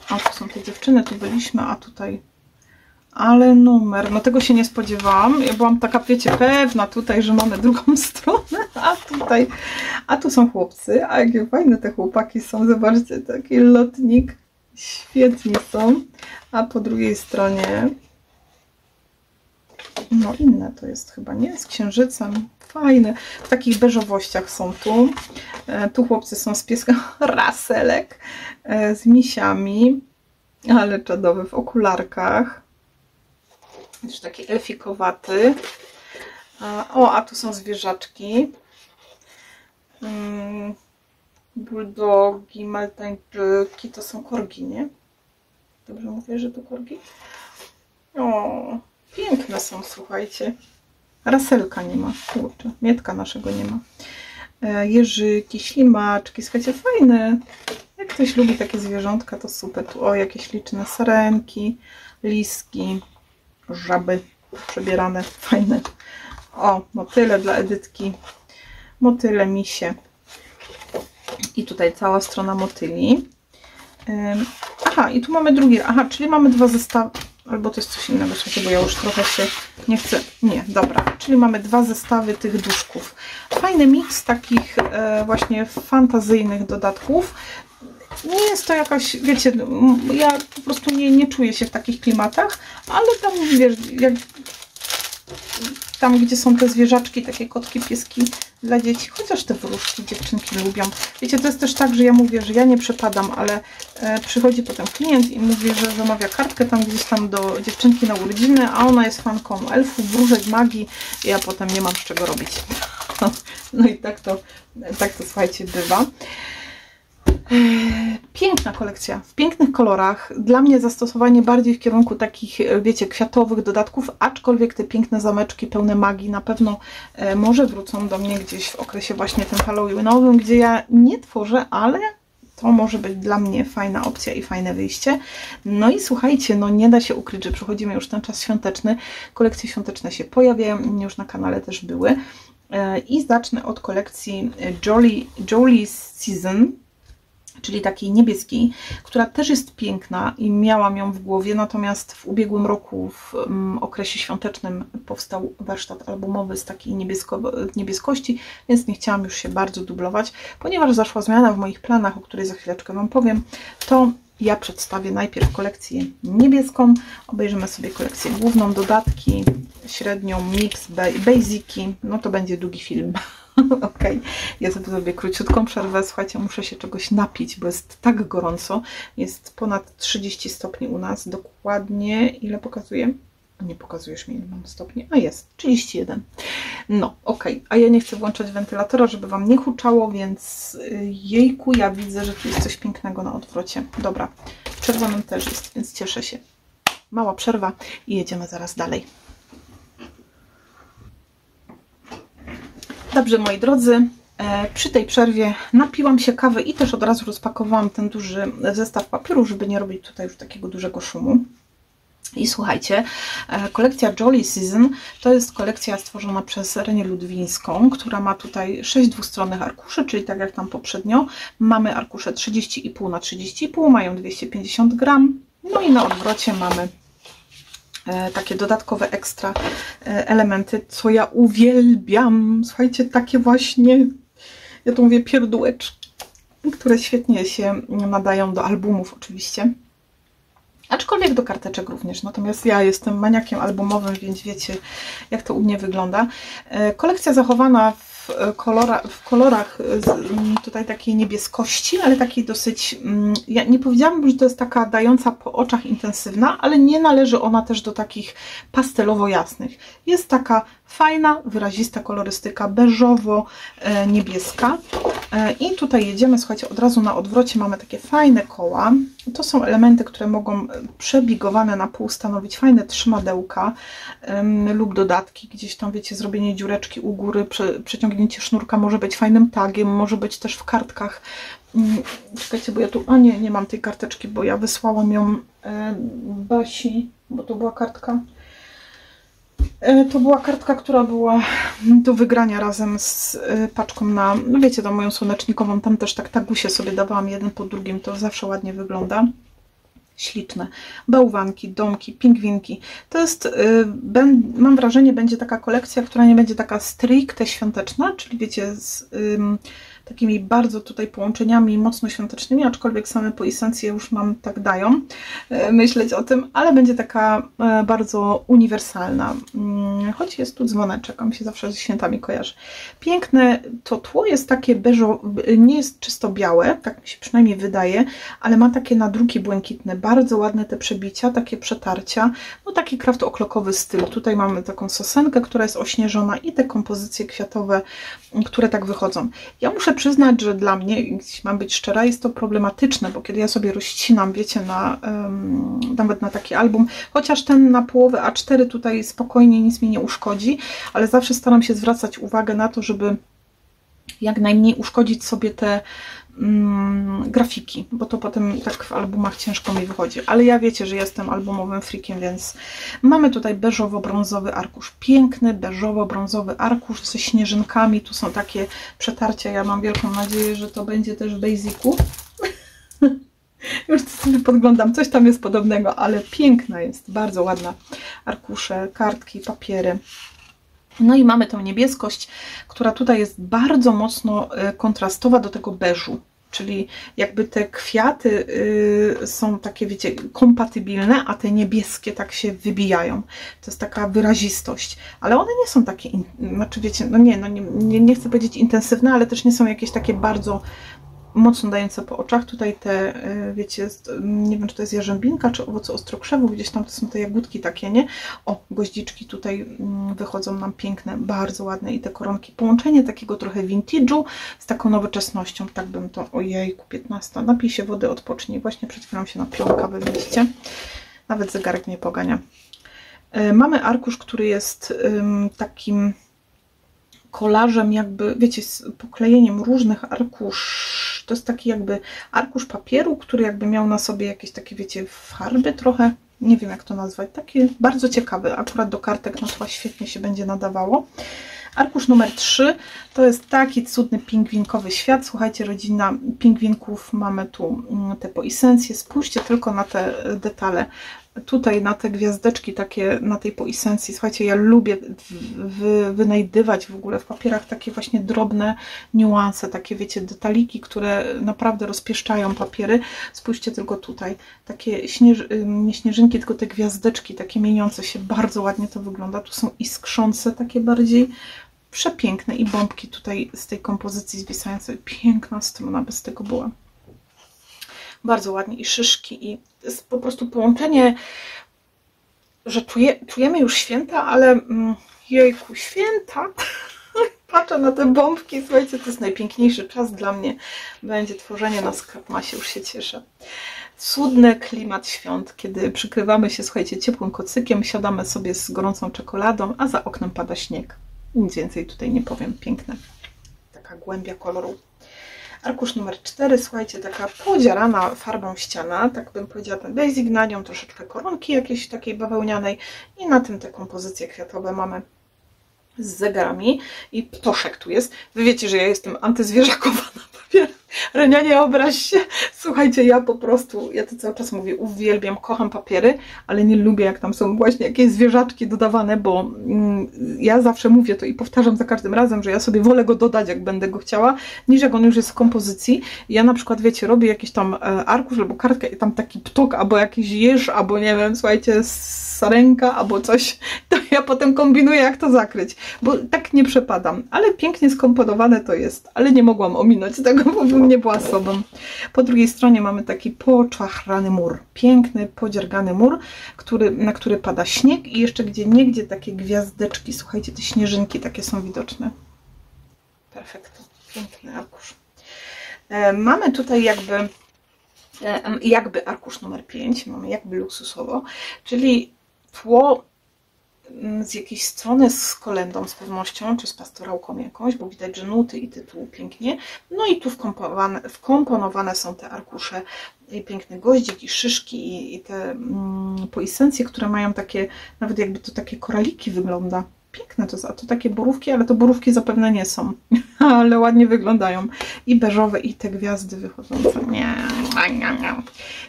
A tu są te dziewczyny, tu byliśmy, a tutaj... Ale numer, no tego się nie spodziewałam. Ja byłam taka, wiecie, pewna tutaj, że mamy drugą stronę, a tu są chłopcy, a jakie fajne te chłopaki są, zobaczcie, taki lotnik, świetni są, a po drugiej stronie, no inne to jest chyba, nie? Z księżycem, fajne, w takich beżowościach są tu, tu chłopcy są z pieskiem, raselek, z misiami, ale czadowy, w okularkach. Już taki elfikowaty. O, a tu są zwierzaczki. Bulldogi, maltańczyki. To są korgi, nie? Dobrze mówię, że to korgi? O, piękne są, słuchajcie. Raselka nie ma. Kurczę, Mietka naszego nie ma. Jeżyki, ślimaczki. Słuchajcie, fajne. Jak ktoś lubi takie zwierzątka, to super. Tu o, jakieś liczne sarenki, liski. Żaby przebierane, fajne. O, motyle dla Edytki. Motyle, misie. I tutaj cała strona motyli. Aha, i tu mamy drugie. Aha, czyli mamy dwa zestawy. Albo to jest coś innego, słuchajcie, bo ja już trochę się nie chcę. Nie, dobra. Czyli mamy dwa zestawy tych duszków. Fajny miks takich właśnie fantazyjnych dodatków. Nie jest to jakaś, wiecie, ja po prostu nie czuję się w takich klimatach, ale tam, wiesz, jak tam, gdzie są te zwierzaczki, takie kotki, pieski dla dzieci, chociaż te wróżki dziewczynki lubią. Wiecie, to jest też tak, że ja mówię, że ja nie przepadam, ale przychodzi potem klient i mówi, że zamawia kartkę tam gdzieś tam do dziewczynki na urodziny, a ona jest fanką elfów, wróżek, magii i ja potem nie mam z czego robić. No i tak to słuchajcie, bywa. Piękna kolekcja, w pięknych kolorach. Dla mnie zastosowanie bardziej w kierunku takich, wiecie, kwiatowych dodatków, aczkolwiek te piękne zameczki pełne magii na pewno może wrócą do mnie gdzieś w okresie właśnie tym halloweenowym, gdzie ja nie tworzę, ale to może być dla mnie fajna opcja i fajne wyjście. No i słuchajcie, no nie da się ukryć, że przechodzimy już ten czas świąteczny. Kolekcje świąteczne się pojawiają, już na kanale też były. I zacznę od kolekcji Jolly Season, czyli takiej niebieskiej, która też jest piękna i miałam ją w głowie, natomiast w ubiegłym roku w okresie świątecznym powstał warsztat albumowy z takiej niebieskości, więc nie chciałam już się bardzo dublować. Ponieważ zaszła zmiana w moich planach, o której za chwileczkę Wam powiem, to ja przedstawię najpierw kolekcję niebieską, obejrzymy sobie kolekcję główną, dodatki, średnią, mix, basiki, no to będzie długi film. Ok, ja sobie zrobię króciutką przerwę. Słuchajcie, muszę się czegoś napić, bo jest tak gorąco. Jest ponad 30 stopni u nas. Dokładnie, ile pokazuje? Nie pokazujesz mi, ile mam stopni. A jest, 31. No, ok. A ja nie chcę włączać wentylatora, żeby Wam nie huczało, więc jejku, ja widzę, że tu jest coś pięknego na odwrocie. Dobra, czerwonym też jest, więc cieszę się. Mała przerwa i jedziemy zaraz dalej. Dobrze, moi drodzy, przy tej przerwie napiłam się kawy i też od razu rozpakowałam ten duży zestaw papieru, żeby nie robić tutaj już takiego dużego szumu. I słuchajcie, kolekcja Jolly Season to jest kolekcja stworzona przez Renię Ludwińską, która ma tutaj 6 dwustronnych arkuszy, czyli tak jak tam poprzednio. Mamy arkusze 30,5 na 30,5, mają 250 gram. No i na odwrocie mamy takie dodatkowe ekstra elementy, co ja uwielbiam. Słuchajcie, takie właśnie, ja tu mówię, pierdółeczki, które świetnie się nadają do albumów oczywiście. Aczkolwiek do karteczek również, natomiast ja jestem maniakiem albumowym, więc wiecie, jak to u mnie wygląda. Kolekcja zachowana w kolorach tutaj takiej niebieskości, ale takiej dosyć, ja nie powiedziałabym, że to jest taka dająca po oczach intensywna, ale nie należy ona też do takich pastelowo-jasnych. Jest taka fajna, wyrazista kolorystyka beżowo-niebieska. I tutaj jedziemy, słuchajcie, od razu na odwrocie mamy takie fajne koła. To są elementy, które mogą przebigowane na pół stanowić fajne trzymadełka lub dodatki. Gdzieś tam, wiecie, zrobienie dziureczki u góry, przeciągnięcie sznurka może być fajnym tagiem, może być też w kartkach. Czekajcie, bo ja tu, a nie mam tej karteczki, bo ja wysłałam ją Basi, bo to była kartka. To była kartka, która była do wygrania razem z paczką na, no wiecie, tą moją słonecznikową. Tam też tak tagusie sobie dawałam jeden po drugim. To zawsze ładnie wygląda. Śliczne. Bałwanki, domki, pingwinki. To jest, mam wrażenie, będzie taka kolekcja, która nie będzie taka stricte świąteczna, czyli wiecie, z takimi bardzo tutaj połączeniami mocno świątecznymi, aczkolwiek same po esencji już mam, tak dają myśleć o tym, ale będzie taka bardzo uniwersalna. Choć jest tu dzwoneczek, on mi się zawsze ze świętami kojarzy. Piękne to tło jest takie beżowe, nie jest czysto białe, tak mi się przynajmniej wydaje, ale ma takie nadruki błękitne, bardzo ładne te przebicia, takie przetarcia, no taki kraft oklokowy styl. Tutaj mamy taką sosenkę, która jest ośnieżona i te kompozycje kwiatowe, które tak wychodzą. Ja muszę przyznać, że dla mnie, jeśli mam być szczera, jest to problematyczne, bo kiedy ja sobie rozcinam, wiecie, nawet na taki album, chociaż ten na połowę A4 tutaj spokojnie nic mi nie uszkodzi, ale zawsze staram się zwracać uwagę na to, żeby jak najmniej uszkodzić sobie te grafiki, bo to potem tak w albumach ciężko mi wychodzi, ale ja wiecie, że jestem albumowym freakiem, więc mamy tutaj beżowo-brązowy arkusz, piękny beżowo-brązowy arkusz ze śnieżynkami, tu są takie przetarcia, ja mam wielką nadzieję, że to będzie też w Basicu. Już sobie podglądam, coś tam jest podobnego, ale piękna jest, bardzo ładna. Arkusze, kartki, papiery. No i mamy tą niebieskość, która tutaj jest bardzo mocno kontrastowa do tego beżu. Czyli jakby te kwiaty są takie, wiecie, kompatybilne, a te niebieskie tak się wybijają. To jest taka wyrazistość. Ale one nie są takie, znaczy wiecie, nie chcę powiedzieć intensywne, ale też nie są jakieś takie bardzo mocno dające po oczach. Tutaj te, wiecie, nie wiem, czy to jest jarzębinka, czy owoce ostrokrzewu, gdzieś tam to są te jagódki takie, nie? O, goździczki tutaj wychodzą nam piękne, bardzo ładne i te koronki. Połączenie takiego trochę vintage'u z taką nowoczesnością, tak bym to, ojejku, 15. Napij się wody, odpocznij. Właśnie przed chwilą się napiłam kawy w mieście. Nawet zegarek mnie pogania. Mamy arkusz, który jest takim kolażem, jakby, wiecie, z poklejeniem różnych arkusz. To jest taki jakby arkusz papieru, który jakby miał na sobie jakieś takie, wiecie, farby trochę, nie wiem jak to nazwać, takie bardzo ciekawe, akurat do kartek na tła świetnie się będzie nadawało. Arkusz numer 3 to jest taki cudny pingwinkowy świat. Słuchajcie, rodzina pingwinków, mamy tu te poisencje. Spójrzcie tylko na te detale. Tutaj na te gwiazdeczki takie na tej poisencji. Słuchajcie, ja lubię wynajdywać w ogóle w papierach takie właśnie drobne niuanse, takie, wiecie, detaliki, które naprawdę rozpieszczają papiery. Spójrzcie tylko tutaj. Takie nie śnieżynki, tylko te gwiazdeczki, takie mieniące się. Bardzo ładnie to wygląda. Tu są iskrzące, takie bardziej przepiękne i bombki tutaj z tej kompozycji zwisającej. Piękna strona bez tego była. Bardzo ładnie i szyszki i jest po prostu połączenie że czujemy już święta, ale jejku, święta. Patrzę na te bombki, słuchajcie, to jest najpiękniejszy czas dla mnie. Będzie tworzenie na Scrapmasie, już się cieszę. Cudny klimat świąt, kiedy przykrywamy się, słuchajcie, ciepłym kocykiem, siadamy sobie z gorącą czekoladą, a za oknem pada śnieg. Nic więcej tutaj nie powiem, piękne. Taka głębia koloru. Arkusz numer 4, słuchajcie, taka podzierana farbą ściana, tak bym powiedziała, ten basic, na nią troszeczkę koronki jakiejś takiej bawełnianej i na tym te kompozycje kwiatowe mamy z zegarami i ptoszek tu jest. Wy wiecie, że ja jestem antyzwierzakowa na papier. Renia, nie obraź się. Słuchajcie, ja po prostu, ja to cały czas mówię, uwielbiam, kocham papiery, ale nie lubię, jak tam są właśnie jakieś zwierzaczki dodawane, bo ja zawsze mówię to i powtarzam za każdym razem, że ja sobie wolę go dodać, jak będę go chciała, niż jak on już jest w kompozycji. Ja na przykład, wiecie, robię jakiś tam arkusz albo kartkę i tam taki ptok, albo jakiś jeż, albo nie wiem, słuchajcie, sarenka, albo coś, to ja potem kombinuję, jak to zakryć, bo tak nie przepadam, ale pięknie skomponowane to jest, ale nie mogłam ominąć tego, bo bym nie była sobą. Po drugiej stronie mamy taki poczachrany mur, piękny, podziergany mur, na który pada śnieg i jeszcze gdzieniegdzie takie gwiazdeczki, słuchajcie, te śnieżynki takie są widoczne. Perfekto, piękny arkusz. Mamy tutaj jakby arkusz numer 5, mamy jakby luksusowo, czyli tło z jakiejś strony z kolędą z pewnością, czy z pastorałką jakąś, bo widać, że nuty i tytuł pięknie. No i tu wkomponowane są te arkusze, piękny goździk i szyszki i te poisencje, które mają takie, nawet jakby to takie koraliki wygląda. Piękne to, a to takie borówki, ale to borówki zapewne nie są, ale ładnie wyglądają. I beżowe, i te gwiazdy wychodzące.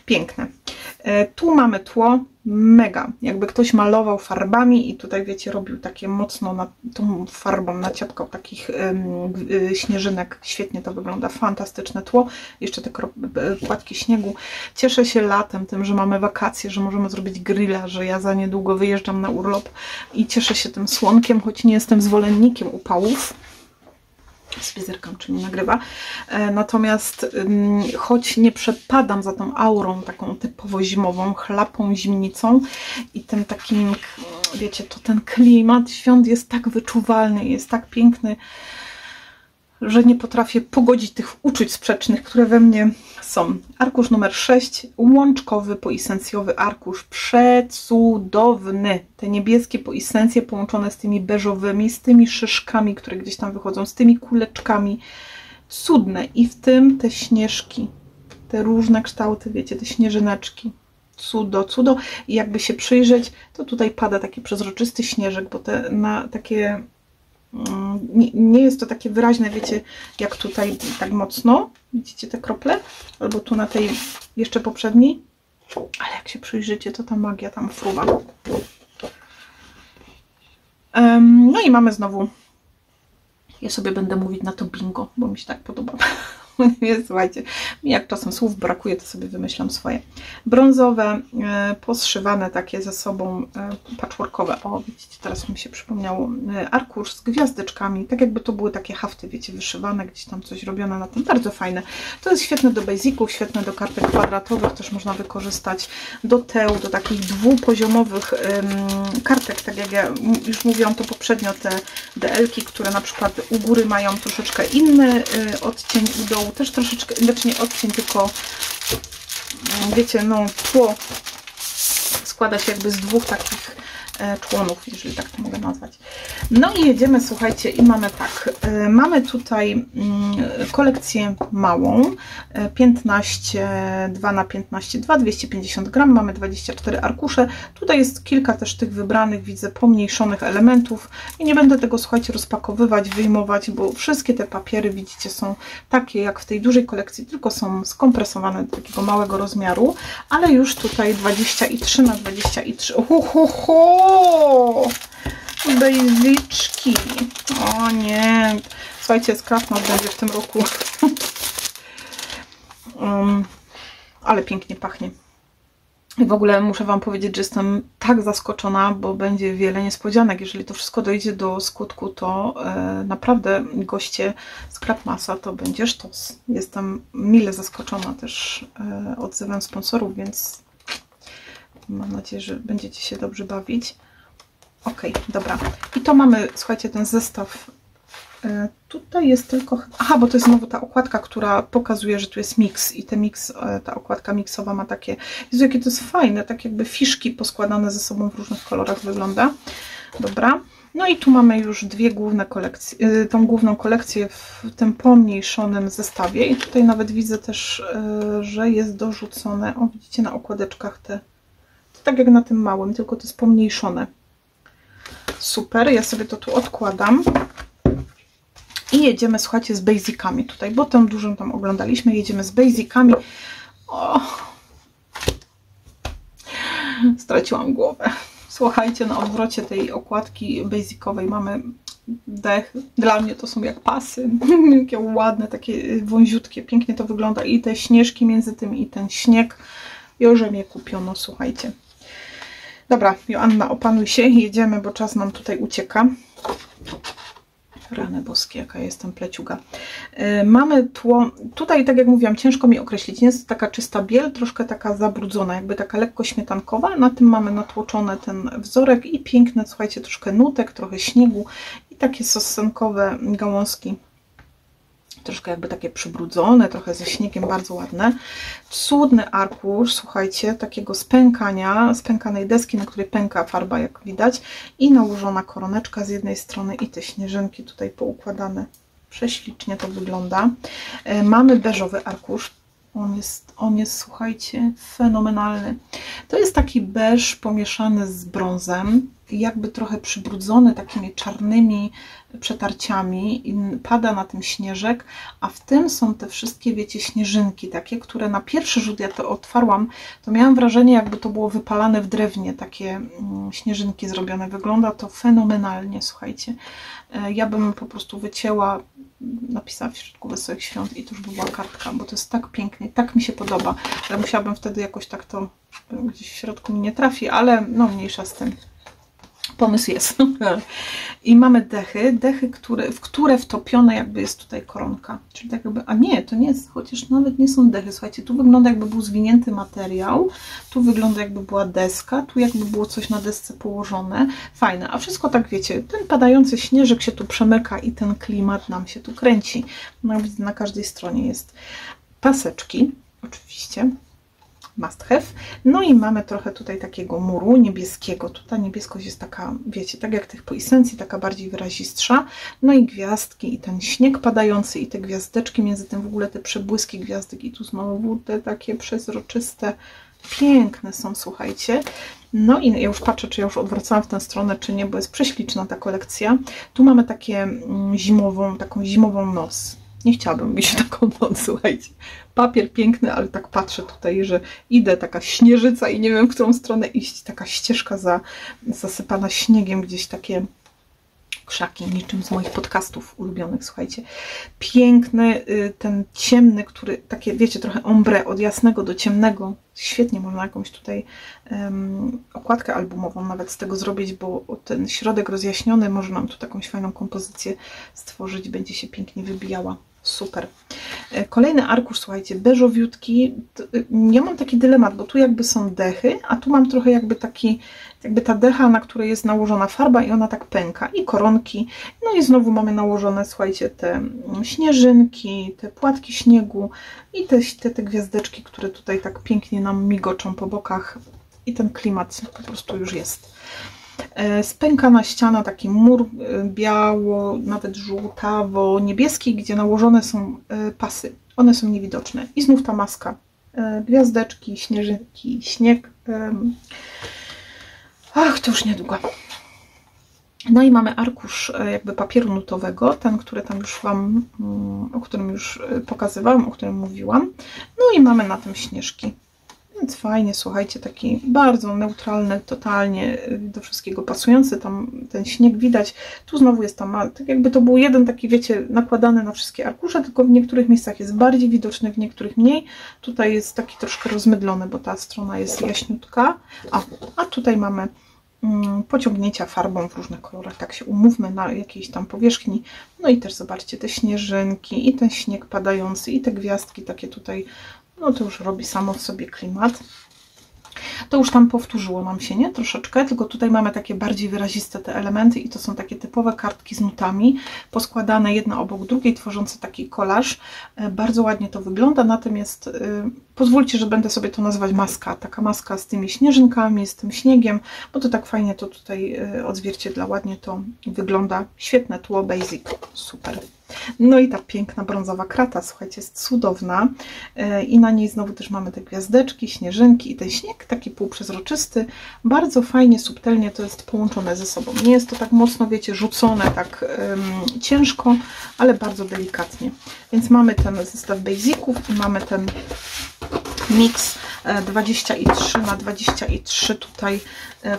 Piękne. Tu mamy tło mega, jakby ktoś malował farbami i tutaj, wiecie, robił takie mocno tą farbą, naciapkał takich śnieżynek. Świetnie to wygląda, fantastyczne tło. Jeszcze te płatki śniegu. Cieszę się latem tym, że mamy wakacje, że możemy zrobić grilla, że ja za niedługo wyjeżdżam na urlop i cieszę się tym słonkiem, choć nie jestem zwolennikiem upałów. Sobie zerkam, czy mi nagrywa. Natomiast choć nie przepadam za tą aurą taką typowo zimową, chlapą zimnicą i tym takim, wiecie, to ten klimat świąt jest tak wyczuwalny, jest tak piękny, że nie potrafię pogodzić tych uczuć sprzecznych, które we mnie są. Arkusz numer 6, łączkowy, poisencjowy arkusz, przecudowny. Te niebieskie poisencje połączone z tymi beżowymi, z tymi szyszkami, które gdzieś tam wychodzą, z tymi kuleczkami. Cudne. I w tym te śnieżki, te różne kształty, wiecie, te śnieżyneczki. Cudo, cudo. I jakby się przyjrzeć, to tutaj pada taki przezroczysty śnieżek, bo te takie... Nie jest to takie wyraźne, wiecie, jak tutaj tak mocno. Widzicie te krople? Albo tu na tej jeszcze poprzedniej. Ale jak się przyjrzycie, to ta magia tam fruwa. No i mamy znowu, ja sobie będę mówić na to bingo, bo mi się tak podoba. Słuchajcie, mi jak czasem słów brakuje, to sobie wymyślam swoje. Brązowe, poszywane takie ze sobą, patchworkowe. O, widzicie, teraz mi się przypomniało. Arkusz z gwiazdeczkami, tak jakby to były takie hafty, wiecie, wyszywane, gdzieś tam coś robione na tym. Bardzo fajne. To jest świetne do basiców, świetne do kartek kwadratowych, też można wykorzystać do teł, do takich dwupoziomowych kartek, tak jak ja już mówiłam to poprzednio, te DL-ki, które na przykład u góry mają troszeczkę inny odcień, u dołu też troszeczkę, znaczy nie odcień, tylko wiecie, no tło składa się jakby z dwóch takich członów, jeżeli tak to mogę nazwać. No i jedziemy, słuchajcie, i mamy tak, mamy tutaj kolekcję małą, 15, 2 na 15, 2, 250 gram, mamy 24 arkusze, tutaj jest kilka też tych wybranych, widzę, pomniejszonych elementów i nie będę tego, słuchajcie, rozpakowywać, wyjmować, bo wszystkie te papiery, widzicie, są takie jak w tej dużej kolekcji, tylko są skompresowane do takiego małego rozmiaru, ale już tutaj 23 na 23, bejziczki. O nie. Słuchajcie, Scrapmas będzie w tym roku. Ale pięknie pachnie. I w ogóle muszę Wam powiedzieć, że jestem tak zaskoczona, bo będzie wiele niespodzianek. Jeżeli to wszystko dojdzie do skutku, to naprawdę goście Scrapmasa to będzie sztos. Jestem mile zaskoczona też odzewem sponsorów, więc Mam nadzieję, że będziecie się dobrze bawić. Ok, dobra. I to mamy, słuchajcie, ten zestaw. Tutaj jest tylko... Aha, bo to jest znowu ta okładka, która pokazuje, że tu jest miks i ta okładka miksowa ma takie... Jezu, jakie to jest fajne, tak jakby fiszki poskładane ze sobą w różnych kolorach wygląda. Dobra. No i tu mamy już dwie główne kolekcje, tą główną kolekcję w tym pomniejszonym zestawie i tutaj nawet widzę też, że jest dorzucone, o widzicie na okładeczkach to tak jak na tym małym, tylko to jest pomniejszone. Super, ja sobie to tu odkładam i jedziemy, słuchajcie, z basicami tutaj, bo tym dużym tam oglądaliśmy, jedziemy z basicami. O! Straciłam głowę. Słuchajcie, na odwrocie tej okładki basicowej mamy dech. Dla mnie to są jak pasy. Jakie ładne, takie wąziutkie. Pięknie to wygląda. I te śnieżki między tym i ten śnieg. Już mnie kupiono, słuchajcie. Dobra, Joanna, opanuj się. Jedziemy, bo czas nam tutaj ucieka. Rany boskie, jaka jestem pleciuga. Mamy tło, tutaj tak jak mówiłam, ciężko mi określić, nie jest to taka czysta biel, troszkę taka zabrudzona, jakby taka lekko śmietankowa, na tym mamy natłoczony ten wzorek i piękne, słuchajcie, troszkę nutek, trochę śniegu i takie sosenkowe gałązki. Troszkę jakby takie przybrudzone, trochę ze śniegiem, bardzo ładne. Cudny arkusz, słuchajcie, takiego spękanej deski, na której pęka farba, jak widać. I nałożona koroneczka z jednej strony i te śnieżynki tutaj poukładane. Prześlicznie to wygląda. Mamy beżowy arkusz. On jest, słuchajcie, fenomenalny. To jest taki beż pomieszany z brązem, jakby trochę przybrudzony takimi czarnymi przetarciami. Pada na tym śnieżek, a w tym są te wszystkie, wiecie, śnieżynki takie, które na pierwszy rzut, ja to otwarłam, to miałam wrażenie, jakby to było wypalane w drewnie, takie śnieżynki zrobione. Wygląda to fenomenalnie, słuchajcie. Ja bym po prostu wycięła, napisała w środku Wesołych Świąt i to już by była kartka, bo to jest tak pięknie, tak mi się podoba, ale musiałabym wtedy jakoś tak to gdzieś w środku mi nie trafi, ale no mniejsza z tym. Pomysł jest. I mamy dechy, w które wtopione jakby jest tutaj koronka. Czyli tak jakby, a nie, to nie jest, chociaż nawet nie są dechy. Słuchajcie, tu wygląda jakby był zwinięty materiał, tu wygląda jakby była deska, tu jakby było coś na desce położone. Fajne, a wszystko tak wiecie, ten padający śnieżek się tu przemyka i ten klimat nam się tu kręci. No widzę, na każdej stronie jest paseczki, oczywiście. Must have. No i mamy trochę tutaj takiego muru niebieskiego. Tutaj niebieskość jest taka, wiecie, tak jak tych po esencji, taka bardziej wyrazistsza. No i gwiazdki i ten śnieg padający i te gwiazdeczki, między tym w ogóle te przebłyski gwiazdek i tu znowu te takie przezroczyste, piękne są, słuchajcie. No i ja już patrzę, czy ja już odwracałam w tę stronę, czy nie, bo jest prześliczna ta kolekcja. Tu mamy takie taką zimową noc. Nie chciałabym mieć taką noc, słuchajcie. Papier piękny, ale tak patrzę tutaj, że idę, taka śnieżyca i nie wiem, w którą stronę iść. Taka ścieżka zasypana śniegiem, gdzieś takie krzaki, niczym z moich podcastów ulubionych, słuchajcie. Piękny, ten ciemny, który takie, wiecie, trochę ombre, od jasnego do ciemnego. Świetnie można jakąś tutaj okładkę albumową nawet z tego zrobić, bo ten środek rozjaśniony może nam tu takąś fajną kompozycję stworzyć, będzie się pięknie wybijała. Super. Kolejny arkusz, słuchajcie, beżowiutki. Ja mam taki dylemat, bo tu jakby są dechy, a tu mam trochę jakby taki, jakby ta decha, na której jest nałożona farba i ona tak pęka. I koronki. No i znowu mamy nałożone, słuchajcie, te śnieżynki, te płatki śniegu i te gwiazdeczki, które tutaj tak pięknie nam migoczą po bokach. I ten klimat po prostu już jest. Spękana ściana, taki mur biało, nawet żółtawo-niebieski, gdzie nałożone są pasy. One są niewidoczne. I znów ta maska. Gwiazdeczki, śnieżynki, śnieg. Ach, to już niedługo. No i mamy arkusz jakby papieru nutowego, ten, który tam już Wam, o którym już pokazywałam, o którym mówiłam. No i mamy na tym śnieżki. Więc fajnie, słuchajcie, taki bardzo neutralny, totalnie do wszystkiego pasujący. Tam ten śnieg widać. Tu znowu jest tam, tak jakby to był jeden taki, wiecie, nakładany na wszystkie arkusze, tylko w niektórych miejscach jest bardziej widoczny, w niektórych mniej. Tutaj jest taki troszkę rozmydlony, bo ta strona jest jaśniutka. A tutaj mamy pociągnięcia farbą w różnych kolorach, tak się umówmy, na jakiejś tam powierzchni. No i też zobaczcie, te śnieżynki i ten śnieg padający i te gwiazdki takie tutaj. No to już robi samo w sobie klimat. To już tam powtórzyło nam się, nie? Troszeczkę, tylko tutaj mamy takie bardziej wyraziste te elementy i to są takie typowe kartki z nutami, poskładane jedna obok drugiej, tworzące taki kolaż. Bardzo ładnie to wygląda, natomiast pozwólcie, że będę sobie to nazywać maska. Taka maska z tymi śnieżynkami, z tym śniegiem, bo to tak fajnie to tutaj odzwierciedla, ładnie to wygląda. Świetne tło, basic, super. No i ta piękna brązowa krata, słuchajcie, jest cudowna i na niej znowu też mamy te gwiazdeczki, śnieżynki i ten śnieg taki półprzezroczysty. Bardzo fajnie, subtelnie to jest połączone ze sobą. Nie jest to tak mocno, wiecie, rzucone tak ciężko, ale bardzo delikatnie. Więc mamy ten zestaw basiców i mamy ten miks 23 na 23 tutaj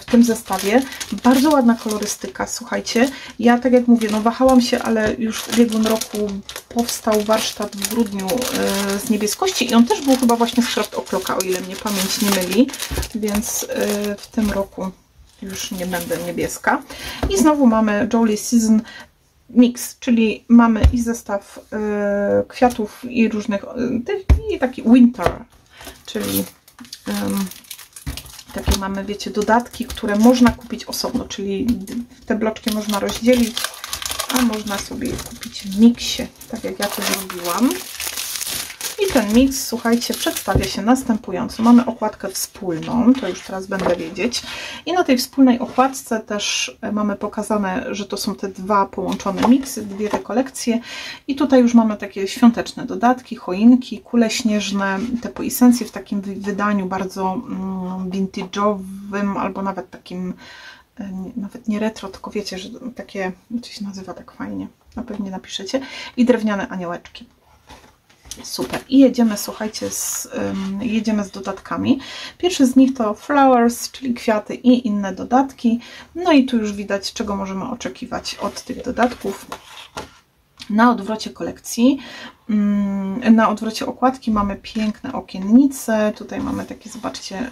w tym zestawie. Bardzo ładna kolorystyka, słuchajcie. Ja tak jak mówię, no wahałam się, ale już w ubiegłym roku powstał warsztat w grudniu z niebieskości i on też był chyba właśnie z Craft O'Clocka, o ile mnie pamięć nie myli, więc w tym roku już nie będę niebieska. I znowu mamy Jolly Season Mix, czyli mamy i zestaw kwiatów i różnych, i taki winter, czyli takie mamy, wiecie, dodatki, które można kupić osobno, czyli te bloczki można rozdzielić, a można sobie je kupić w miksie, tak jak ja to zrobiłam. I ten miks, słuchajcie, przedstawia się następująco. Mamy okładkę wspólną, to już teraz będę wiedzieć. I na tej wspólnej okładce też mamy pokazane, że to są te dwa połączone miksy, dwie te kolekcje. I tutaj już mamy takie świąteczne dodatki, choinki, kule śnieżne, te poesencje w takim wydaniu bardzo vintage'owym, albo nawet takim, nawet nie retro, tylko wiecie, że takie, co się nazywa tak fajnie, na pewno napiszecie. I drewniane aniołeczki. Super. I jedziemy, słuchajcie, jedziemy z dodatkami. Pierwszy z nich to Flowers, czyli kwiaty i inne dodatki. No i tu już widać, czego możemy oczekiwać od tych dodatków. Na odwrocie kolekcji, na odwrocie okładki mamy piękne okiennice. Tutaj mamy takie, zobaczcie,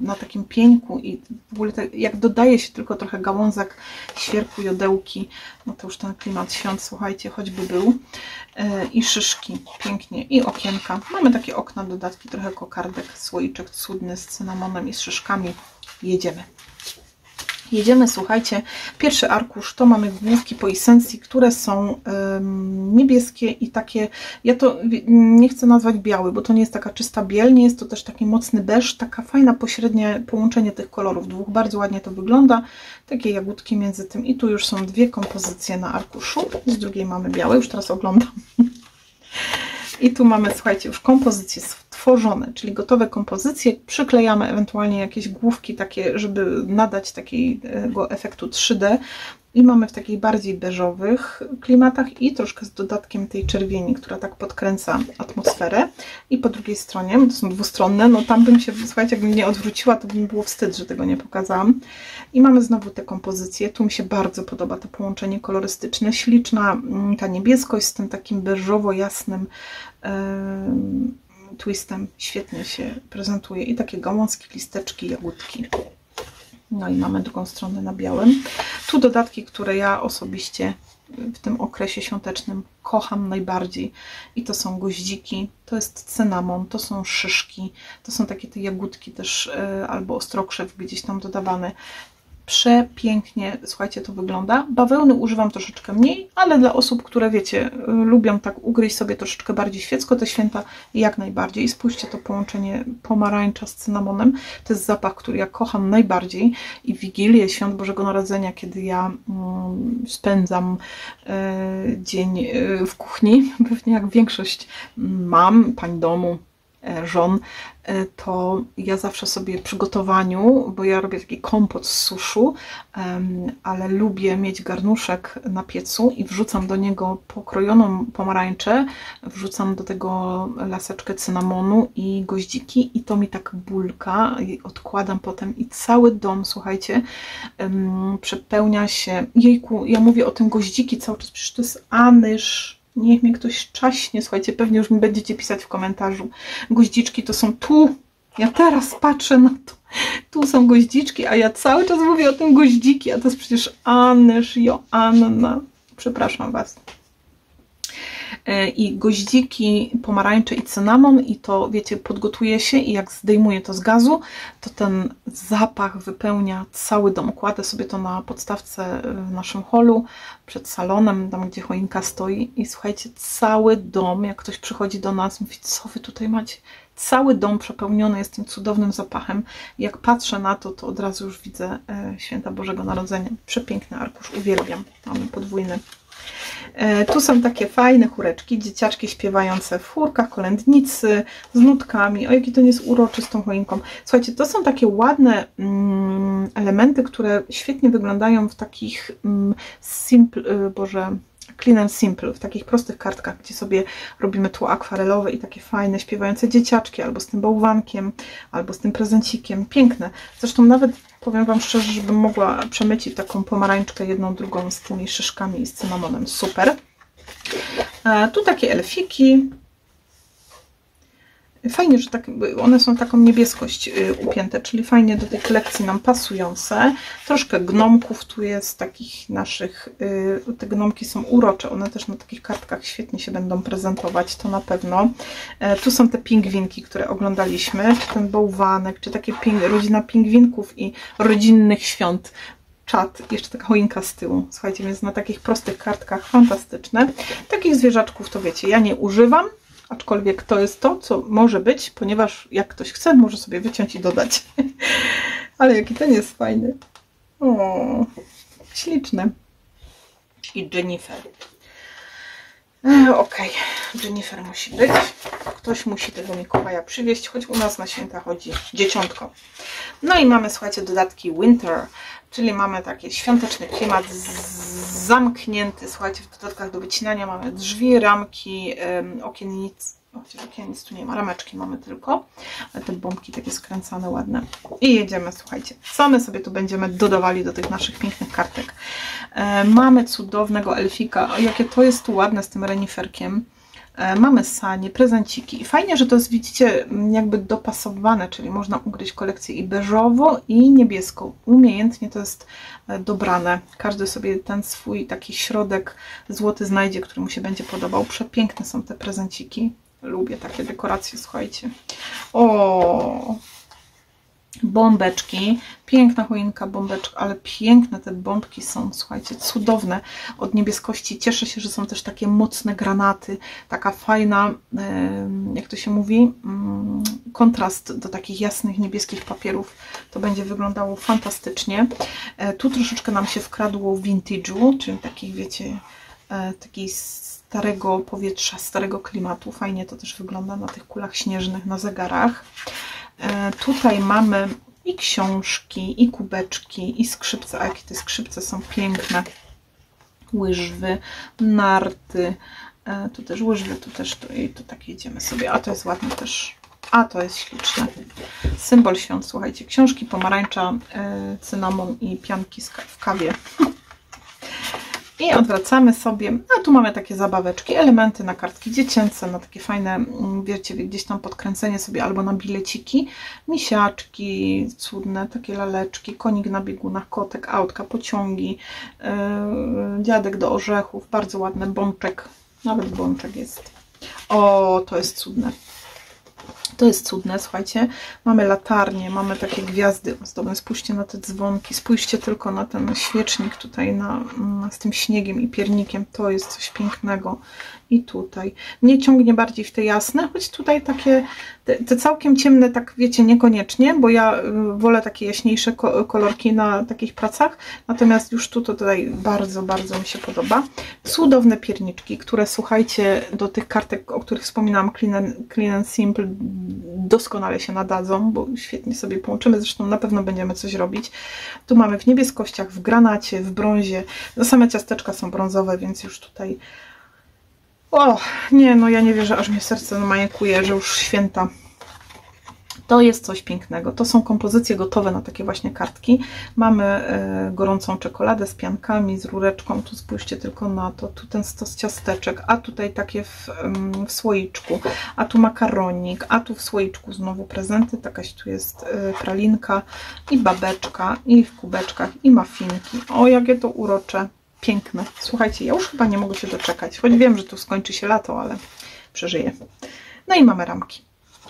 na takim pieńku i w ogóle jak dodaje się tylko trochę gałązek, świerku, jodełki, no to już ten klimat świąt, słuchajcie, choćby był. I szyszki, pięknie, i okienka. Mamy takie okna, dodatki, trochę kokardek, słoiczek cudny z cynamonem i z szyszkami. Jedziemy. Jedziemy, słuchajcie, pierwszy arkusz to mamy główki po esencji, które są niebieskie i takie, ja to nie chcę nazwać biały, bo to nie jest taka czysta biel, nie jest to też taki mocny beż, taka fajna pośrednie połączenie tych kolorów dwóch, bardzo ładnie to wygląda, takie jagódki między tym i tu już są dwie kompozycje na arkuszu, z drugiej mamy białe, już teraz oglądam. I tu mamy, słuchajcie, już kompozycje stworzone, czyli gotowe kompozycje. Przyklejamy ewentualnie jakieś główki takie, żeby nadać takiego efektu 3D. I mamy w takich bardziej beżowych klimatach i troszkę z dodatkiem tej czerwieni, która tak podkręca atmosferę. I po drugiej stronie, to są dwustronne, no tam bym się, słuchajcie, jakbym nie odwróciła, to by mi było wstyd, że tego nie pokazałam. I mamy znowu te kompozycje. Tu mi się bardzo podoba to połączenie kolorystyczne. Śliczna ta niebieskość z tym takim beżowo-jasnym twistem. Świetnie się prezentuje. I takie gałązki, listeczki, jagódki. No i mamy drugą stronę na białym. Tu dodatki, które ja osobiście w tym okresie świątecznym kocham najbardziej. I to są goździki, to jest cynamon, to są szyszki, to są takie te jagódki też, albo ostrokrzew gdzieś tam dodawane. Przepięknie, słuchajcie, to wygląda. Bawełny używam troszeczkę mniej, ale dla osób, które, wiecie, lubią tak ugryźć sobie troszeczkę bardziej świecko, te święta jak najbardziej. I spójrzcie, to połączenie pomarańcza z cynamonem, to jest zapach, który ja kocham najbardziej. I w Wigilię, Świąt Bożego Narodzenia, kiedy ja spędzam dzień w kuchni, pewnie jak większość mam, pań domu, żon, to ja zawsze sobie przy gotowaniu, bo ja robię taki kompot z suszu, ale lubię mieć garnuszek na piecu i wrzucam do niego pokrojoną pomarańczę, wrzucam do tego laseczkę cynamonu i goździki i to mi tak bulka i odkładam potem i cały dom, słuchajcie, przepełnia się. Jejku, ja mówię o tym goździki cały czas, przecież to jest anyż. Niech mnie ktoś czaśnie, słuchajcie, pewnie już mi będziecie pisać w komentarzu. Goździczki to są tu. Ja teraz patrzę na to. Tu są goździczki, a ja cały czas mówię o tym goździki, a to jest przecież Anyż, Joanna. Przepraszam Was. i goździki, pomarańcze i cynamon i to, wiecie, podgotuje się i jak zdejmuję to z gazu, to ten zapach wypełnia cały dom. Kładę sobie to na podstawce w naszym holu, przed salonem, tam gdzie choinka stoi i słuchajcie, cały dom, jak ktoś przychodzi do nas, mówi, co wy tutaj macie? Cały dom przepełniony jest tym cudownym zapachem. Jak patrzę na to, to od razu już widzę święta Bożego Narodzenia. Przepiękny arkusz, uwielbiam. Mamy podwójny. Tu są takie fajne chóreczki, dzieciaczki śpiewające w chórkach, kolędnicy z nutkami. O, jaki to jest uroczy z tą choinką. Słuchajcie, to są takie ładne elementy, które świetnie wyglądają w takich clean and simple, w takich prostych kartkach, gdzie sobie robimy tło akwarelowe i takie fajne, śpiewające dzieciaczki, albo z tym bałwankiem, albo z tym prezencikiem. Piękne. Zresztą nawet powiem Wam szczerze, żebym mogła przemycić taką pomarańczkę jedną, drugą z tymi szyszkami i z cynamonem. Super. Tu takie elfiki. Fajnie, że tak, one są taką niebieskość upięte, czyli fajnie do tej kolekcji nam pasujące. Troszkę gnomków tu jest, takich naszych, te gnomki są urocze, one też na takich kartkach świetnie się będą prezentować, to na pewno. Tu są te pingwinki, które oglądaliśmy, czy ten bałwanek, czy takie rodzina pingwinków i rodzinnych świąt. Czat, jeszcze taka choinka z tyłu, słuchajcie, więc na takich prostych kartkach fantastyczne. Takich zwierzaczków to wiecie, ja nie używam, aczkolwiek to jest to, co może być, ponieważ jak ktoś chce, może sobie wyciąć i dodać. Ale jaki ten jest fajny. O, śliczny. I Jennifer. Okej, Jennifer musi być. Ktoś musi tego Mikołaja przywieźć, choć u nas na święta chodzi dzieciątko. No i mamy, słuchajcie, dodatki Winter, czyli mamy taki świąteczny klimat zamknięty. Słuchajcie, w dodatkach do wycinania mamy drzwi, ramki, okiennic. Okiennic tu nie ma, rameczki mamy tylko. Ale te bombki takie skręcane, ładne. I jedziemy, słuchajcie. Co my sobie tu będziemy dodawali do tych naszych pięknych kartek? Mamy cudownego elfika. O, jakie to jest tu ładne z tym reniferkiem. Mamy sanie, prezenciki. I fajnie, że to jest, widzicie, jakby dopasowane, czyli można ugryźć kolekcję i beżowo, i niebieską. Umiejętnie to jest dobrane. Każdy sobie ten swój taki środek złoty znajdzie, który mu się będzie podobał. Przepiękne są te prezenciki. Lubię takie dekoracje, słuchajcie. O, bombeczki. Piękna choinka bombeczek, ale piękne te bombki są, słuchajcie, cudowne. Od niebieskości cieszę się, że są też takie mocne granaty. Taka fajna, jak to się mówi, kontrast do takich jasnych niebieskich papierów. To będzie wyglądało fantastycznie. Tu troszeczkę nam się wkradło vintage'u, czyli takich, wiecie, takiej starego powietrza, starego klimatu. Fajnie to też wygląda na tych kulach śnieżnych, na zegarach. Tutaj mamy i książki, i kubeczki, i skrzypce. A jakie te skrzypce są piękne. Łyżwy, narty. Tu też łyżwy, tu też tu tak jedziemy sobie. A to jest ładne też. A to jest śliczne. Symbol świąt, słuchajcie. Książki, pomarańcza, cynamon i pianki w kawie. I odwracamy sobie, a tu mamy takie zabaweczki, elementy na kartki dziecięce, na takie fajne, wiecie, gdzieś tam podkręcenie sobie albo na bileciki, misiaczki cudne, takie laleczki, konik na biegunach, kotek, autka, pociągi, dziadek do orzechów, bardzo ładny bączek, nawet bączek jest. O, to jest cudne. To jest cudne, słuchajcie. Mamy latarnie, mamy takie gwiazdy ozdobne. Spójrzcie na te dzwonki, spójrzcie tylko na ten świecznik tutaj z tym śniegiem i piernikiem. To jest coś pięknego. I tutaj. Mnie ciągnie bardziej w te jasne, choć tutaj takie, te całkiem ciemne, tak wiecie, niekoniecznie, bo ja wolę takie jaśniejsze kolorki na takich pracach. Natomiast już tutaj bardzo, bardzo mi się podoba. Cudowne pierniczki, które, słuchajcie, do tych kartek, o których wspominałam, Clean and Simple, doskonale się nadadzą, bo świetnie sobie połączymy. Zresztą na pewno będziemy coś robić. Tu mamy w niebieskościach, w granacie, w brązie. No, same ciasteczka są brązowe, więc już tutaj... O, nie, no ja nie wierzę, aż mnie serce majekuje, że już święta. To jest coś pięknego. To są kompozycje gotowe na takie właśnie kartki. Mamy gorącą czekoladę z piankami, z rureczką. Tu spójrzcie tylko na to. Tu ten stos ciasteczek, a tutaj takie w słoiczku, a tu makaronik, a tu w słoiczku znowu prezenty. Takaś tu jest pralinka i babeczka, i w kubeczkach, i muffinki. O, jakie to urocze. piękne. Słuchajcie, ja już chyba nie mogę się doczekać, choć wiem, że tu skończy się lato, ale przeżyję. No i mamy ramki.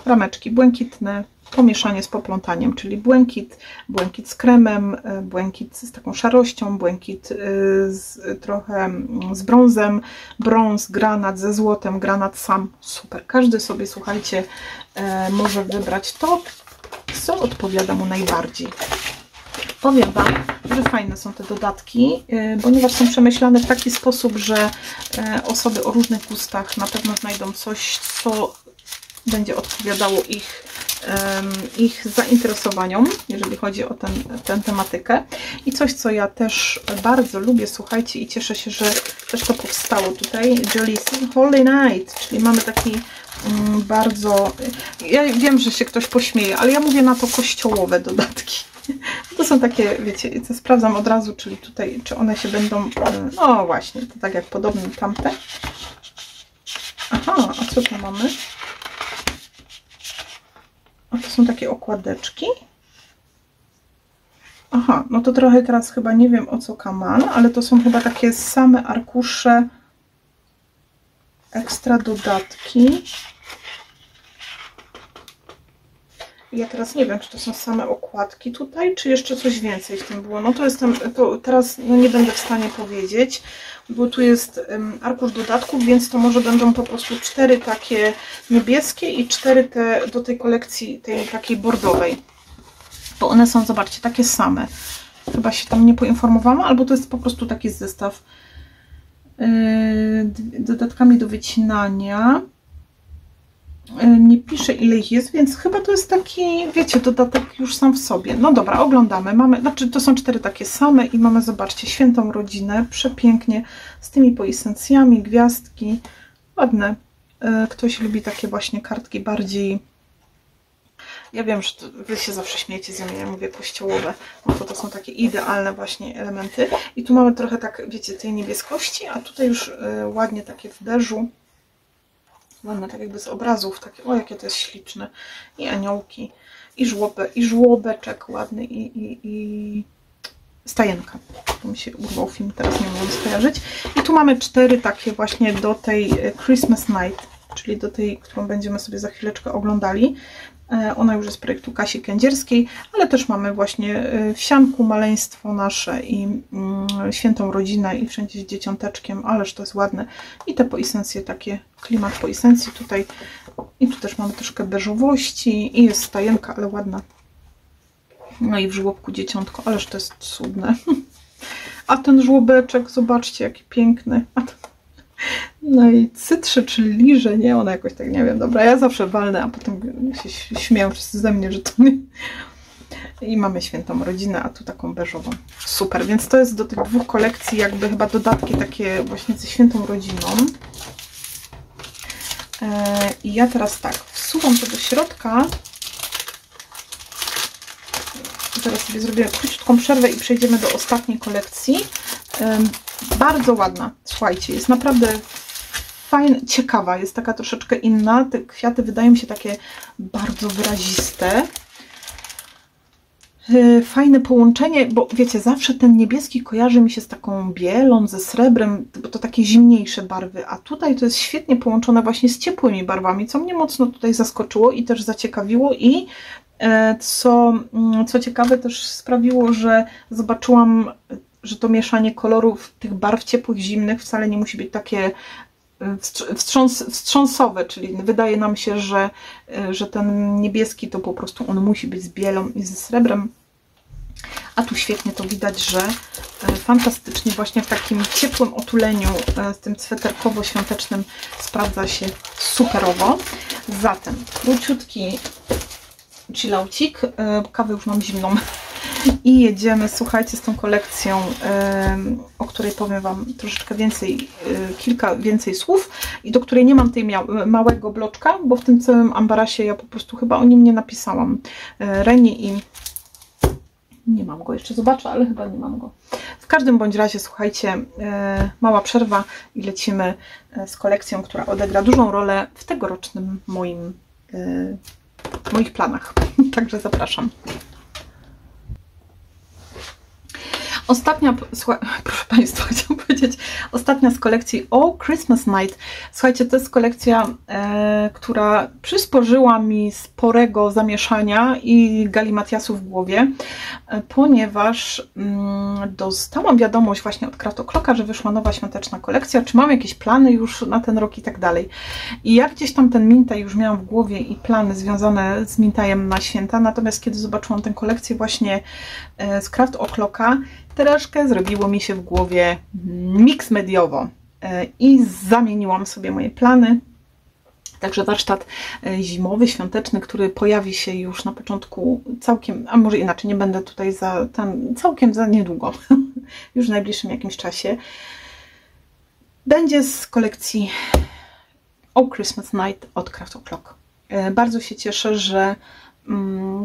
Rameczki błękitne, pomieszanie z poplątaniem, czyli błękit z kremem, błękit z taką szarością, błękit trochę z brązem, brąz, granat ze złotem, granat sam. Super. Każdy sobie, słuchajcie, może wybrać to, co odpowiada mu najbardziej. Powiem Wam, że fajne są te dodatki, ponieważ są przemyślane w taki sposób, że osoby o różnych gustach na pewno znajdą coś, co będzie odpowiadało ich zainteresowaniom, jeżeli chodzi o tę tematykę. I coś, co ja też bardzo lubię, słuchajcie, i cieszę się, że też to powstało tutaj, Jolly's Holy Night, czyli mamy taki bardzo, ja wiem, że się ktoś pośmieje, ale ja mówię na to kościołowe dodatki. To są takie, wiecie, co sprawdzam od razu, czyli tutaj, czy one się będą, no właśnie, to tak jak podobne tamte. Aha, a co tu mamy? A to są takie okładeczki. Aha, no to trochę teraz chyba nie wiem, o co kaman, ale to są chyba takie same arkusze, ekstra dodatki. Ja teraz nie wiem, czy to są same okładki tutaj, czy jeszcze coś więcej w tym było. No to teraz no nie będę w stanie powiedzieć, bo tu jest arkusz dodatków, więc to może będą po prostu 4 takie niebieskie i 4 te do tej kolekcji, tej takiej bordowej. Bo one są, zobaczcie, takie same. Chyba się tam nie poinformowałam, albo to jest po prostu taki zestaw dodatkami do wycinania. Nie pisze, ile ich jest, więc chyba to jest taki, wiecie, dodatek już sam w sobie. No dobra, oglądamy. Mamy, znaczy to są 4 takie same i mamy, zobaczcie, świętą rodzinę, przepięknie, z tymi poesencjami, gwiazdki, ładne. Ktoś lubi takie właśnie kartki bardziej, ja wiem, że wy się zawsze śmiejecie ze mnie, ja mówię kościołowe, bo to są takie idealne właśnie elementy. I tu mamy trochę tak, wiecie, tej niebieskości, a tutaj już ładnie takie w beżu. Ładne, tak jakby z obrazów, takie, o jakie to jest śliczne. I aniołki, i żłobeczek ładny, i stajenka. To mi się urwał film, teraz nie mogę skojarzyć. I tu mamy 4 takie właśnie do tej Christmas Night, czyli do tej, którą będziemy sobie za chwileczkę oglądali. Ona już jest z projektu Kasi Kędzierskiej, ale też mamy właśnie wsianku, maleństwo nasze i świętą rodzinę i wszędzie z dzieciąteczkiem, ależ to jest ładne. I te poesencje, takie klimat poesencji tutaj. I tu też mamy troszkę beżowości i jest stajenka, ale ładna. No i w żłobku dzieciątko, ależ to jest cudne. A ten żłobeczek, zobaczcie, jaki piękny. No i cytrze, czyli liże, nie? Ona jakoś tak, nie wiem, dobra, ja zawsze walnę, a potem się śmieją wszyscy ze mnie, że to nie. I mamy świętą rodzinę, a tu taką beżową. Super, więc to jest do tych 2 kolekcji jakby chyba dodatki takie właśnie ze świętą rodziną. I ja teraz tak, wsuwam to do środka. Zaraz sobie zrobię króciutką przerwę i przejdziemy do ostatniej kolekcji. Bardzo ładna, słuchajcie, jest naprawdę fajna, ciekawa, jest taka troszeczkę inna. Te kwiaty wydają mi się takie bardzo wyraziste. Fajne połączenie, bo wiecie, zawsze ten niebieski kojarzy mi się z taką bielą, ze srebrem, bo to takie zimniejsze barwy, a tutaj to jest świetnie połączone właśnie z ciepłymi barwami, co mnie mocno tutaj zaskoczyło i też zaciekawiło i co ciekawe też sprawiło, że zobaczyłam, że to mieszanie kolorów tych barw ciepłych, zimnych wcale nie musi być takie wstrząsowe, czyli wydaje nam się, że ten niebieski to po prostu on musi być z bielą i ze srebrem, a tu świetnie to widać, że fantastycznie właśnie w takim ciepłym otuleniu, z tym sweterkowo-świątecznym sprawdza się superowo. Zatem króciutki chillaucik, kawę już mam zimną i jedziemy, słuchajcie, z tą kolekcją, o której powiem Wam troszeczkę więcej, kilka więcej słów i do której nie mam tej małego bloczka, bo w tym całym ambarasie ja po prostu chyba o nim nie napisałam. Reni i nie mam go, jeszcze zobaczę, ale chyba nie mam go. W każdym bądź razie, słuchajcie, mała przerwa i lecimy z kolekcją, która odegra dużą rolę w tegorocznym moich planach. Także zapraszam. Ostatnia, proszę Państwa, chciałam powiedzieć, ostatnia z kolekcji Oh Christmas Night. Słuchajcie, to jest kolekcja, która przysporzyła mi sporego zamieszania i galimatiasu w głowie, ponieważ dostałam wiadomość właśnie od Craft O'Clocka, że wyszła nowa świąteczna kolekcja, czy mam jakieś plany już na ten rok i tak dalej. I ja gdzieś tam ten Mintaj już miałam w głowie i plany związane z Mintajem na święta, natomiast kiedy zobaczyłam tę kolekcję właśnie z Craft O'Clocka, troszkę zrobiło mi się w głowie mix mediowo i zamieniłam sobie moje plany. Także warsztat zimowy, świąteczny, który pojawi się już na początku całkiem, a może inaczej, nie będę tutaj całkiem za niedługo, już w najbliższym jakimś czasie, będzie z kolekcji Oh Christmas Night od Craft O'Clock. Bardzo się cieszę, że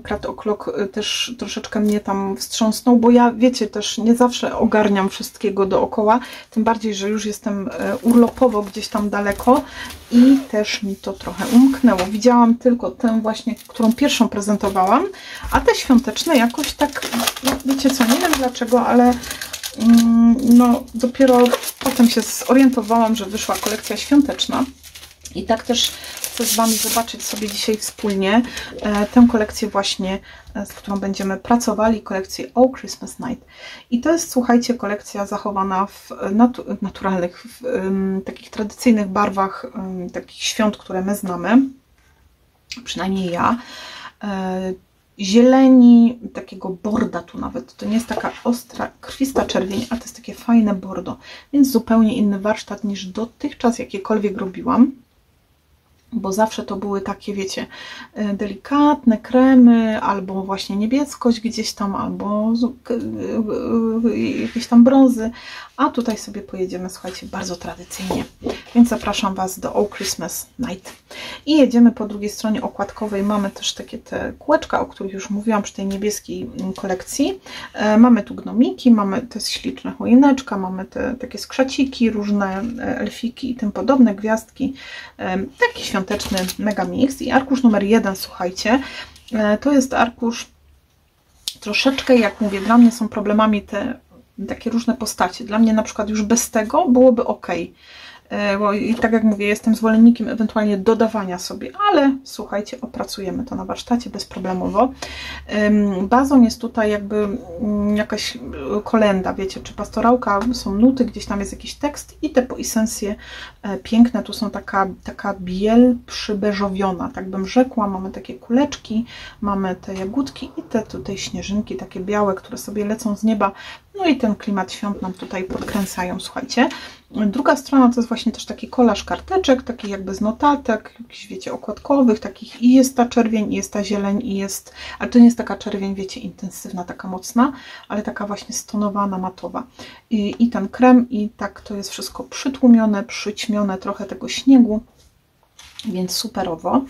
Craft O'Clock też troszeczkę mnie tam wstrząsnął, bo ja, wiecie, też nie zawsze ogarniam wszystkiego dookoła, tym bardziej, że już jestem urlopowo gdzieś tam daleko i też mi to trochę umknęło. Widziałam tylko tę właśnie, którą pierwszą prezentowałam, a te świąteczne jakoś tak, no, wiecie co, nie wiem dlaczego, ale no dopiero potem się zorientowałam, że wyszła kolekcja świąteczna. I tak też chcę z Wami zobaczyć sobie dzisiaj wspólnie tę kolekcję właśnie, z którą będziemy pracowali, kolekcję Oh Christmas Night. I to jest, słuchajcie, kolekcja zachowana w naturalnych, w takich tradycyjnych barwach takich świąt, które my znamy, przynajmniej ja. Zieleni, takiego borda tu nawet, to nie jest taka ostra, krwista czerwień, a to jest takie fajne bordo, więc zupełnie inny warsztat niż dotychczas jakiekolwiek robiłam. Bo zawsze to były takie, wiecie, delikatne kremy, albo właśnie niebieskość gdzieś tam, albo jakieś tam brązy, a tutaj sobie pojedziemy, słuchajcie, bardzo tradycyjnie. Więc zapraszam Was do Oh Christmas Night. I jedziemy po drugiej stronie okładkowej, mamy też takie te kółeczka, o których już mówiłam przy tej niebieskiej kolekcji. Mamy tu gnomiki, mamy te śliczne choineczka, mamy te takie skrzaciki, różne elfiki i tym podobne, gwiazdki. Taki świąteczny mega mix. I arkusz numer 1, słuchajcie, to jest arkusz troszeczkę, jak mówię, dla mnie są problemami te takie różne postacie. Dla mnie na przykład już bez tego byłoby ok. Bo i tak jak mówię, jestem zwolennikiem ewentualnie dodawania sobie, ale słuchajcie, opracujemy to na warsztacie bezproblemowo. Bazą jest tutaj jakby jakaś kolenda, wiecie, czy pastorałka, są nuty, gdzieś tam jest jakiś tekst i te poisencje piękne, tu są taka biel przybeżowiona, tak bym rzekła, mamy takie kuleczki, mamy te jagódki i te tutaj śnieżynki, takie białe, które sobie lecą z nieba, no i ten klimat świąt nam tutaj podkręcają, słuchajcie. Druga strona to jest właśnie też taki kolaż karteczek, taki jakby z notatek, jakichś, wiecie, okładkowych, takich, i jest ta czerwień, i jest ta zieleń, i jest, ale to nie jest taka czerwień, wiecie, intensywna, taka mocna, ale taka właśnie stonowana, matowa. I ten krem, i tak to jest wszystko przytłumione, przyćmione, trochę tego śniegu, więc superowo.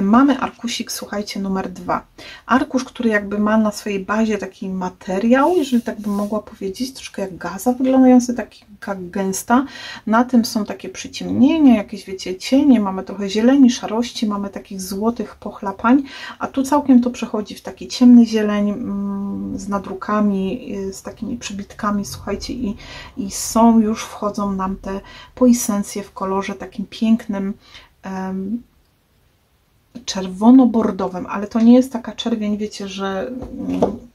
Mamy arkusik, słuchajcie, numer 2. Arkusz, który jakby ma na swojej bazie taki materiał, jeżeli tak bym mogła powiedzieć, troszkę jak gaza wyglądający, taka gęsta. Na tym są takie przyciemnienia, jakieś, wiecie, cienie, mamy trochę zieleni, szarości, mamy takich złotych pochlapań, a tu całkiem to przechodzi w taki ciemny zieleń z nadrukami, z takimi przybitkami, słuchajcie, i są, już wchodzą nam te poisencje w kolorze takim pięknym, czerwono-bordowym, ale to nie jest taka czerwień, wiecie, że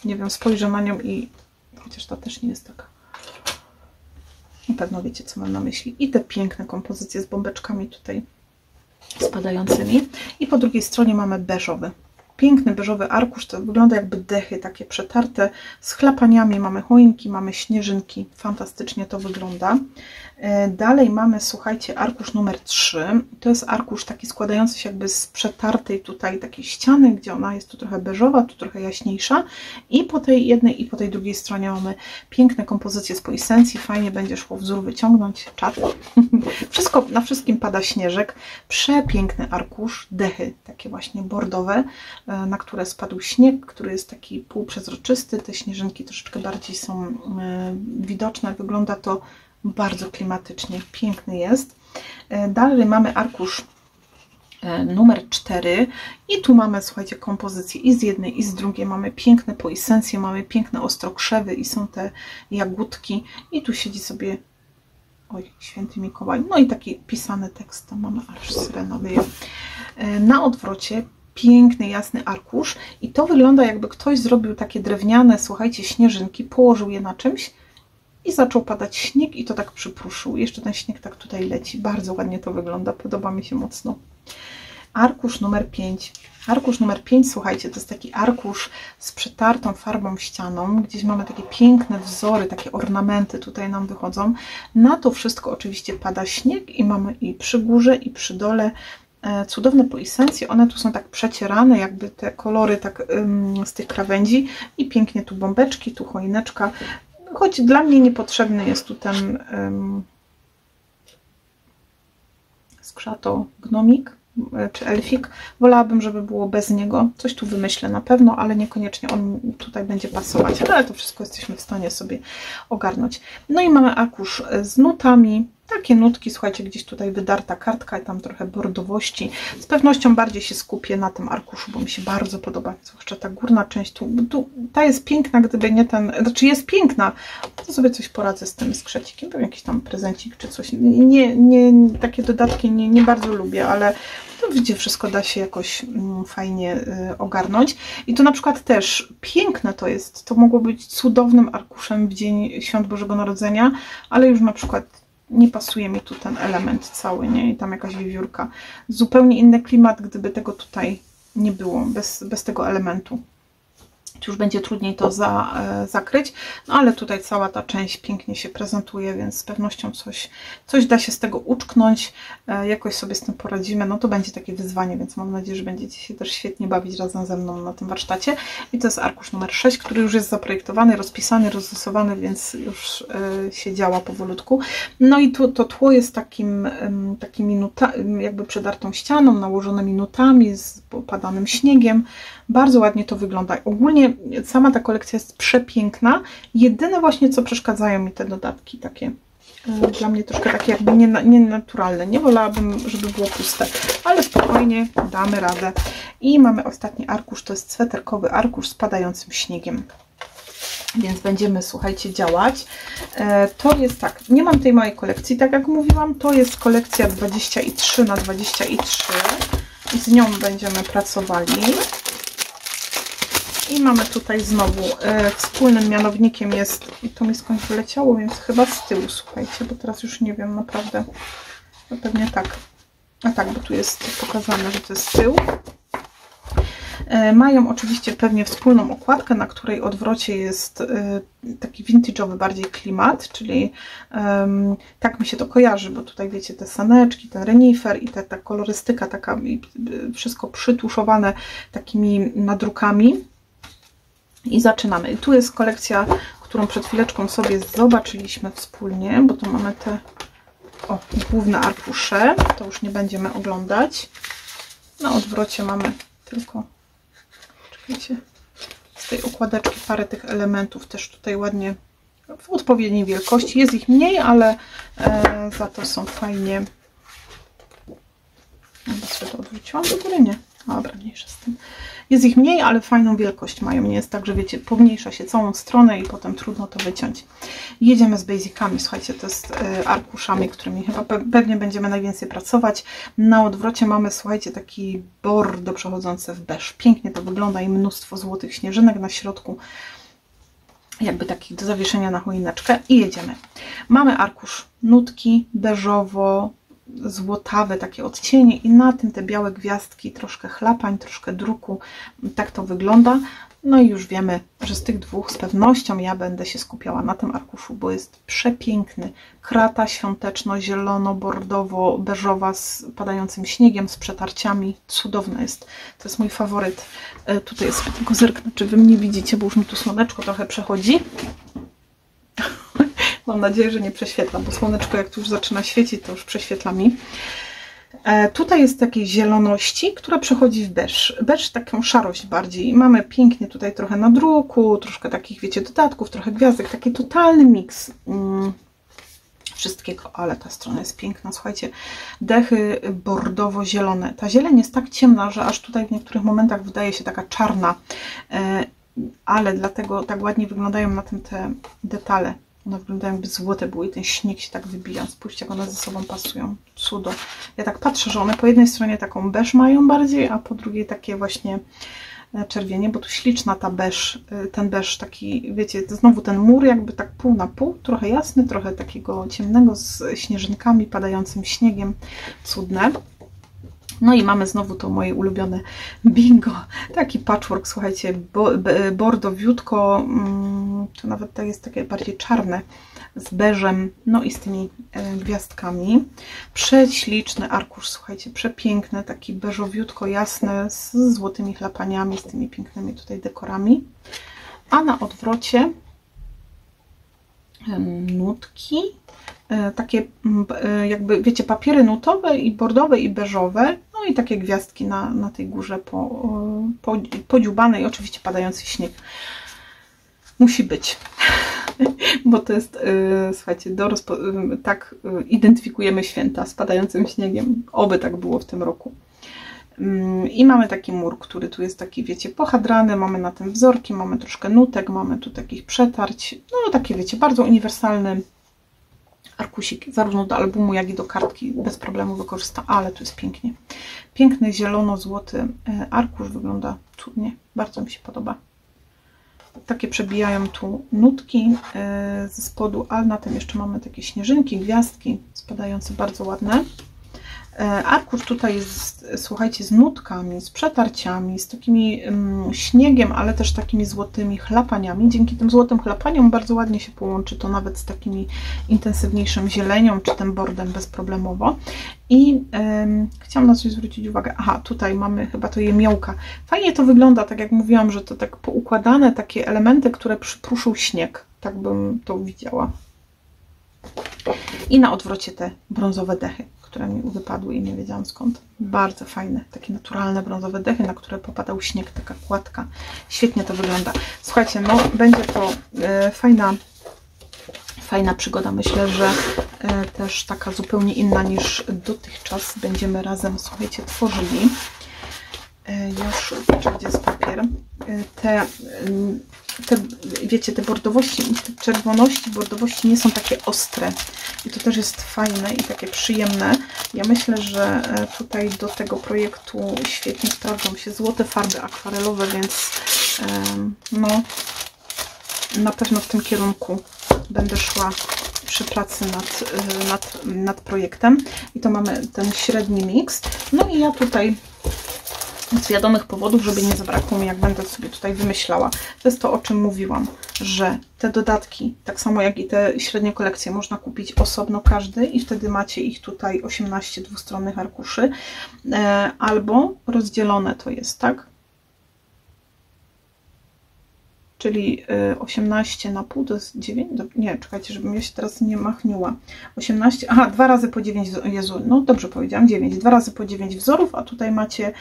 nie wiem, spojrzę na nią i chociaż ta też nie jest taka. Na pewno wiecie, co mam na myśli. I te piękne kompozycje z bombeczkami tutaj spadającymi. I po drugiej stronie mamy beżowy. Piękny beżowy arkusz, to wygląda jakby dechy takie przetarte z chlapaniami, mamy choinki, mamy śnieżynki, fantastycznie to wygląda. Dalej mamy, słuchajcie, arkusz numer 3, to jest arkusz taki składający się jakby z przetartej tutaj takiej ściany, gdzie ona jest tu trochę beżowa, tu trochę jaśniejsza, i po tej jednej i po tej drugiej stronie mamy piękne kompozycje z poisencji, fajnie będzie szło wzór wyciągnąć, czat. Wszystko, na wszystkim pada śnieżek, przepiękny arkusz, dechy takie właśnie bordowe, na które spadł śnieg, który jest taki półprzezroczysty, te śnieżynki troszeczkę bardziej są widoczne, wygląda to bardzo klimatycznie, piękny jest. Dalej mamy arkusz numer 4 i tu mamy, słuchajcie, kompozycję i z jednej i z drugiej, mamy piękne poisencje, mamy piękne ostrokrzewy i są te jagódki i tu siedzi sobie, oj, święty Mikołaj, no i taki pisany tekst, tam mamy aż syrenowy. Na odwrocie piękny, jasny arkusz i to wygląda, jakby ktoś zrobił takie drewniane, słuchajcie, śnieżynki, położył je na czymś i zaczął padać śnieg i to tak przypruszył. Jeszcze ten śnieg tak tutaj leci. Bardzo ładnie to wygląda, podoba mi się mocno. Arkusz numer 5. Arkusz numer 5, słuchajcie, to jest taki arkusz z przetartą farbą ścianą. Gdzieś mamy takie piękne wzory, takie ornamenty tutaj nam wychodzą. Na to wszystko oczywiście pada śnieg i mamy i przy górze, i przy dole cudowne poisencje. One tu są tak przecierane, jakby te kolory tak z tych krawędzi i pięknie tu bombeczki, tu choineczka. Choć dla mnie niepotrzebny jest tu ten skrzato gnomik czy elfik. Wolałabym, żeby było bez niego. Coś tu wymyślę na pewno, ale niekoniecznie on tutaj będzie pasować. Ale to wszystko jesteśmy w stanie sobie ogarnąć. No i mamy arkusz z nutami. Takie nutki, słuchajcie, gdzieś tutaj wydarta kartka i tam trochę bordowości. Z pewnością bardziej się skupię na tym arkuszu, bo mi się bardzo podoba. Zwłaszcza ta górna część tu ta jest piękna, gdyby nie ten, znaczy jest piękna, to sobie coś poradzę z tym skrzecikiem, pewnie jakiś tam prezencik czy coś. Takie dodatki nie bardzo lubię, ale to widzicie, wszystko da się jakoś fajnie ogarnąć. I to na przykład też piękne to jest. To mogło być cudownym arkuszem w dzień Świąt Bożego Narodzenia, ale już na przykład nie pasuje mi tu ten element cały, nie? I tam jakaś wiewiórka. Zupełnie inny klimat, gdyby tego tutaj nie było, bez tego elementu. Już będzie trudniej to zakryć, no ale tutaj cała ta część pięknie się prezentuje, więc z pewnością coś da się z tego uczknąć, jakoś sobie z tym poradzimy, no to będzie takie wyzwanie, więc mam nadzieję, że będziecie się też świetnie bawić razem ze mną na tym warsztacie. I to jest arkusz numer 6, który już jest zaprojektowany, rozpisany, rozrysowany, więc już się działa powolutku. No i tu to tło jest takimi nutami, jakby przedartą ścianą, nałożonymi nutami, z popadanym śniegiem. Bardzo ładnie to wygląda. Ogólnie sama ta kolekcja jest przepiękna. Jedyne właśnie, co przeszkadzają mi te dodatki takie. Dla mnie troszkę takie jakby nienaturalne. Nie wolałabym, żeby było puste, ale spokojnie damy radę. I mamy ostatni arkusz, to jest sweterkowy arkusz z padającym śniegiem. Więc będziemy, słuchajcie, działać. To jest tak, nie mam tej małej kolekcji, tak jak mówiłam, to jest kolekcja 23 na 23 i z nią będziemy pracowali. I mamy tutaj znowu wspólnym mianownikiem jest, i to mi skądś wyleciało, więc chyba z tyłu, słuchajcie, bo teraz już nie wiem naprawdę, no pewnie tak. A tak, bo tu jest pokazane, że to jest z tyłu. Mają oczywiście pewnie wspólną okładkę, na której odwrocie jest taki vintage'owy bardziej klimat, czyli tak mi się to kojarzy, bo tutaj wiecie te saneczki, ten renifer i ta kolorystyka taka, wszystko przytuszowane takimi nadrukami. I zaczynamy. I tu jest kolekcja, którą przed chwileczką sobie zobaczyliśmy wspólnie, bo tu mamy te główne arkusze. To już nie będziemy oglądać. Na odwrocie mamy tylko, czekajcie, z tej układeczki parę tych elementów też tutaj ładnie w odpowiedniej wielkości. Jest ich mniej, ale za to są fajnie. Chyba sobie to odwróciłam do góry, nie? Dobra, mniejsza z tym. Jest ich mniej, ale fajną wielkość mają. Nie jest tak, że wiecie, pomniejsza się całą stronę i potem trudno to wyciąć. Jedziemy z basicami. Słuchajcie, to jest arkuszami, którymi chyba pewnie będziemy najwięcej pracować. Na odwrocie mamy, słuchajcie, taki bordo przechodzący w beż. Pięknie to wygląda i mnóstwo złotych śnieżynek na środku. Jakby taki do zawieszenia na choineczkę. I jedziemy. Mamy arkusz nutki, beżowo, złotawe takie odcienie i na tym te białe gwiazdki, troszkę chlapań, troszkę druku. Tak to wygląda. No i już wiemy, że z tych dwóch z pewnością ja będę się skupiała na tym arkuszu, bo jest przepiękny. Krata świąteczno-zielono-bordowo-beżowa z padającym śniegiem, z przetarciami. Cudowne jest. To jest mój faworyt. Tutaj jest, tylko zerknę, czy wy mnie widzicie, bo już mi tu słoneczko trochę przechodzi. Mam nadzieję, że nie prześwietla, bo słoneczko jak tu już zaczyna świecić, to już prześwietla mi. Tutaj jest takiej zieloności, która przechodzi w beż. Beż taką szarość bardziej. Mamy pięknie tutaj trochę nadruku, troszkę takich, wiecie, dodatków, trochę gwiazdek. Taki totalny miks wszystkiego, ale ta strona jest piękna. Słuchajcie, dechy bordowo-zielone. Ta zieleń jest tak ciemna, że aż tutaj w niektórych momentach wydaje się taka czarna, ale dlatego tak ładnie wyglądają na tym te detale. One wyglądają jakby złote były i ten śnieg się tak wybija. Spójrzcie, jak one ze sobą pasują. Cudo. Ja tak patrzę, że one po jednej stronie taką beż mają bardziej, a po drugiej takie właśnie czerwienie, bo tu śliczna ta beż, ten beż taki, wiecie, to znowu ten mur jakby tak pół na pół, trochę jasny, trochę takiego ciemnego z śnieżynkami, padającym śniegiem. Cudne. No i mamy znowu to moje ulubione bingo, taki patchwork, słuchajcie, bordowiutko, to nawet to jest takie bardziej czarne, z beżem, no i z tymi gwiazdkami. Prześliczny arkusz, słuchajcie, przepiękny, taki beżowiutko jasny, z złotymi chlapaniami, z tymi pięknymi tutaj dekorami. A na odwrocie nutki, takie jakby, wiecie, papiery nutowe i bordowe i beżowe, no i takie gwiazdki na tej górze podziubane i oczywiście padający śnieg. Musi być, bo to jest, słuchajcie, tak identyfikujemy święta z padającym śniegiem. Oby tak było w tym roku. I mamy taki mur, który tu jest taki, wiecie, pohadrany, mamy na tym wzorki, mamy troszkę nutek, mamy tu takich przetarć, no takie, wiecie, bardzo uniwersalny arkusik, zarówno do albumu, jak i do kartki bez problemu wykorzysta, ale tu jest pięknie. Piękny, zielono-złoty arkusz, wygląda cudnie, bardzo mi się podoba. Takie przebijają tu nutki ze spodu, ale na tym jeszcze mamy takie śnieżynki, gwiazdki spadające, bardzo ładne. Arkusz tutaj jest, słuchajcie, z nutkami, z przetarciami, z takimi śniegiem, ale też takimi złotymi chlapaniami. Dzięki tym złotym chlapaniom bardzo ładnie się połączy to nawet z takimi intensywniejszym zielenią, czy tym bordem bezproblemowo. I chciałam na coś zwrócić uwagę. Aha, tutaj mamy chyba to jemiołka. Fajnie to wygląda, tak jak mówiłam, że to tak poukładane takie elementy, które przypruszą śnieg. Tak bym to widziała. I na odwrocie te brązowe dechy, które mi wypadły i nie wiedziałam skąd. Bardzo fajne, takie naturalne brązowe dechy, na które popadał śnieg, taka kładka. Świetnie to wygląda. Słuchajcie, no będzie to fajna przygoda. Myślę, że też taka zupełnie inna niż dotychczas. Będziemy razem, słuchajcie, tworzyli. Już, gdzie jest papier. Wiecie, te bordowości, te czerwoności, bordowości nie są takie ostre. I to też jest fajne i takie przyjemne. Ja myślę, że tutaj do tego projektu świetnie sprawdzą się złote farby akwarelowe, więc no, na pewno w tym kierunku będę szła przy pracy nad projektem. I to mamy ten średni miks. No i ja tutaj z wiadomych powodów, żeby nie zabrakło mi, jak będę sobie tutaj wymyślała. To jest to, o czym mówiłam, że te dodatki, tak samo jak i te średnie kolekcje, można kupić osobno każdy i wtedy macie ich tutaj 18 dwustronnych arkuszy, albo rozdzielone to jest, tak? Czyli 18 na pół to jest 9, nie, czekajcie, żebym ja się teraz nie machniła. 18, aha, 2 razy po 9, Jezu, no dobrze powiedziałam, 9, 2 razy po 9 wzorów, a tutaj macie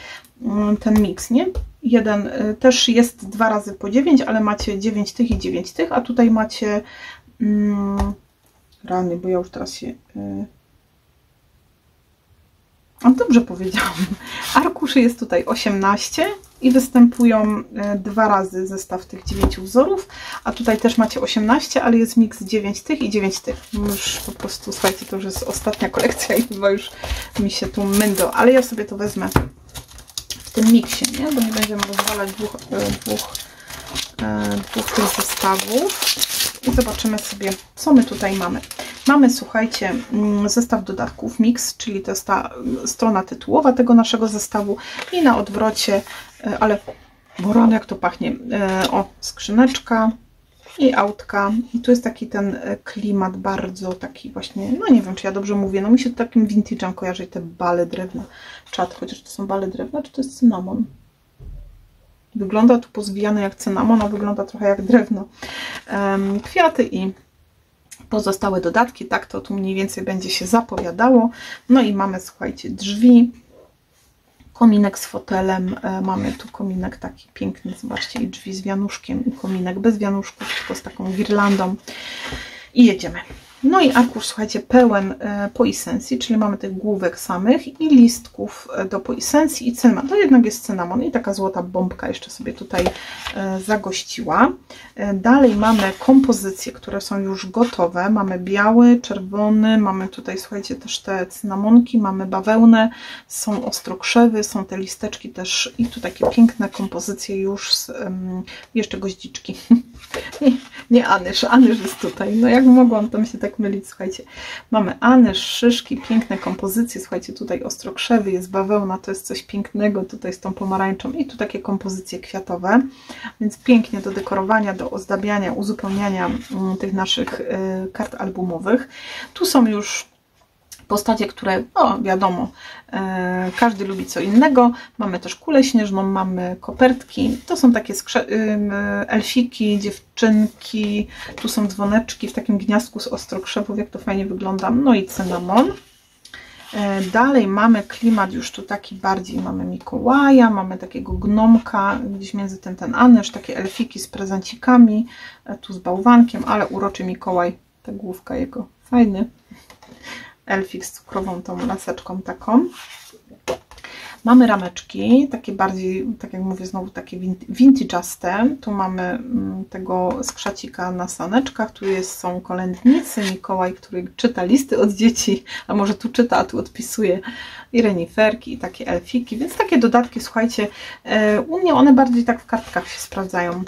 ten miks, nie? Jeden też jest 2 razy po 9, ale macie 9 tych i 9 tych, a tutaj macie, rany, bo ja już teraz się... dobrze powiedziałam. Arkuszy jest tutaj 18 i występują 2 razy zestaw tych 9 wzorów, a tutaj też macie 18, ale jest miks 9 tych i 9 tych. Już po prostu, słuchajcie, to już jest ostatnia kolekcja i chyba już mi się tu myndo, ale ja sobie to wezmę w tym miksie, nie? Bo nie będziemy rozwalać dwóch tych zestawów. I zobaczymy sobie, co my tutaj mamy. Mamy, słuchajcie, zestaw dodatków, mix, czyli to jest ta strona tytułowa tego naszego zestawu i na odwrocie, ale borony, jak to pachnie, o, skrzyneczka i autka. I tu jest taki ten klimat bardzo taki właśnie, no nie wiem, czy ja dobrze mówię, no mi się to takim vintage'em kojarzy te bale drewna. Czad, chociaż to są bale drewna, czy to jest cynamon? Wygląda tu pozwijane jak cynamon, a wygląda trochę jak drewno. Kwiaty i pozostałe dodatki, tak to tu mniej więcej będzie się zapowiadało. No i mamy, słuchajcie, drzwi, kominek z fotelem, mamy tu kominek taki piękny, zobaczcie, i drzwi z wianuszkiem, i kominek bez wianuszków, tylko z taką girlandą. I jedziemy. No i arkusz, słuchajcie, pełen poisencji, czyli mamy tych główek samych i listków do poisencji i cynamon. To jednak jest cynamon i taka złota bombka jeszcze sobie tutaj zagościła. Dalej mamy kompozycje, które są już gotowe. Mamy biały, czerwony, mamy tutaj, słuchajcie, też te cynamonki, mamy bawełnę, są ostrokrzewy, są te listeczki też i tu takie piękne kompozycje już z, jeszcze goździczki. Nie anyż, anyż jest tutaj. No jak mogłam tam się tak mylić, słuchajcie. Mamy anyż, szyszki, piękne kompozycje, słuchajcie, tutaj ostrokrzewy, jest bawełna, to jest coś pięknego, tutaj z tą pomarańczą i tu takie kompozycje kwiatowe, więc pięknie do dekorowania, do ozdabiania, uzupełniania tych naszych kart albumowych. Tu są już postacie, które, no wiadomo, każdy lubi co innego. Mamy też kulę śnieżną, mamy kopertki. To są takie elfiki, dziewczynki. Tu są dzwoneczki w takim gniazdku z ostrokrzewów, jak to fajnie wygląda. No i cynamon. Dalej mamy klimat już tu taki bardziej, mamy Mikołaja, mamy takiego gnomka, gdzieś między ten anyż, takie elfiki z prezencikami, tu z bałwankiem, ale uroczy Mikołaj, ta główka jego, fajny. Elfik z cukrową tą laseczką taką. Mamy rameczki, takie bardziej, tak jak mówię, znowu takie vintage'aste. Tu mamy tego skrzacika na saneczkach, tu są kolędnicy, Mikołaj, który czyta listy od dzieci, a może tu czyta, a tu odpisuje, i reniferki, i takie elfiki, więc takie dodatki, słuchajcie, u mnie one bardziej tak w kartkach się sprawdzają.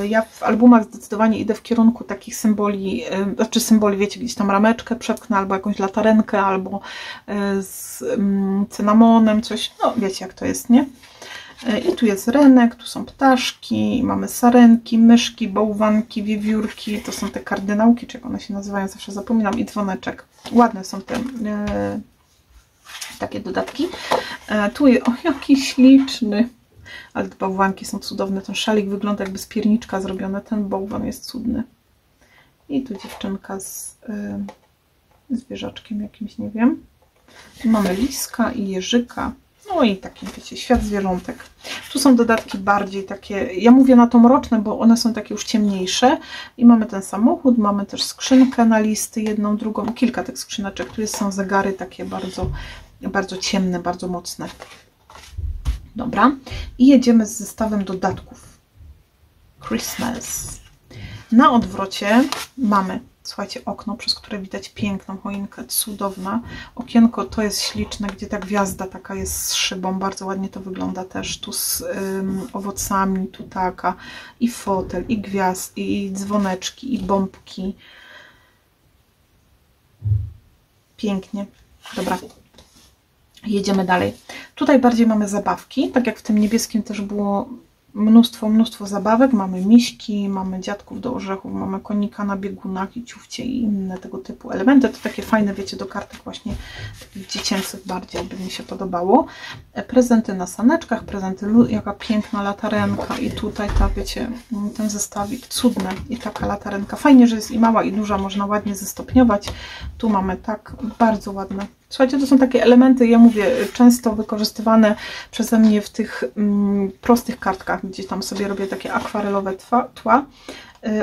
Ja w albumach zdecydowanie idę w kierunku takich symboli, znaczy symboli, wiecie, gdzieś tam rameczkę przepchnę, albo jakąś latarenkę, albo z cynamonem, coś, no wiecie jak to jest, nie? I tu jest renek, tu są ptaszki, mamy sarenki, myszki, bałwanki, wiewiórki, to są te kardynałki, czy jak one się nazywają, zawsze zapominam, i dzwoneczek. Ładne są te takie dodatki. Tu jest, o jaki śliczny. Ale te bałwanki są cudowne. Ten szalik wygląda jakby z pierniczka zrobione. Ten bałwan jest cudny. I tu dziewczynka z zwierzaczkiem jakimś, nie wiem. Tu mamy liska i jeżyka. No i taki, wiecie, świat zwierzątek. Tu są dodatki bardziej takie, ja mówię na to mroczne, bo one są takie już ciemniejsze. I mamy ten samochód, mamy też skrzynkę na listy, jedną, drugą, kilka tych skrzyneczek. Tu są zegary takie bardzo, bardzo ciemne, bardzo mocne. Dobra, i jedziemy z zestawem dodatków. Christmas. Na odwrocie mamy, słuchajcie, okno, przez które widać piękną choinkę, cudowna. Okienko to jest śliczne, gdzie ta gwiazda taka jest z szybą, bardzo ładnie to wygląda też. Tu z owocami, tu taka, i fotel, i gwiazd, i dzwoneczki, i bombki. Pięknie. Dobra. Jedziemy dalej. Tutaj bardziej mamy zabawki, tak jak w tym niebieskim też było mnóstwo zabawek. Mamy miśki, mamy dziadków do orzechów, mamy konika na biegunach i ciufcie i inne tego typu elementy. To takie fajne, wiecie, do kartek właśnie takich dziecięcych bardziej by mi się podobało. Prezenty na saneczkach, prezenty, jaka piękna latarenka i tutaj ta, wiecie, ten zestawik, cudne i taka latarenka. Fajnie, że jest i mała i duża, można ładnie zestopniować. Tu mamy tak bardzo ładne. Słuchajcie, to są takie elementy, ja mówię, często wykorzystywane przeze mnie w tych prostych kartkach, gdzie tam sobie robię takie akwarelowe tła.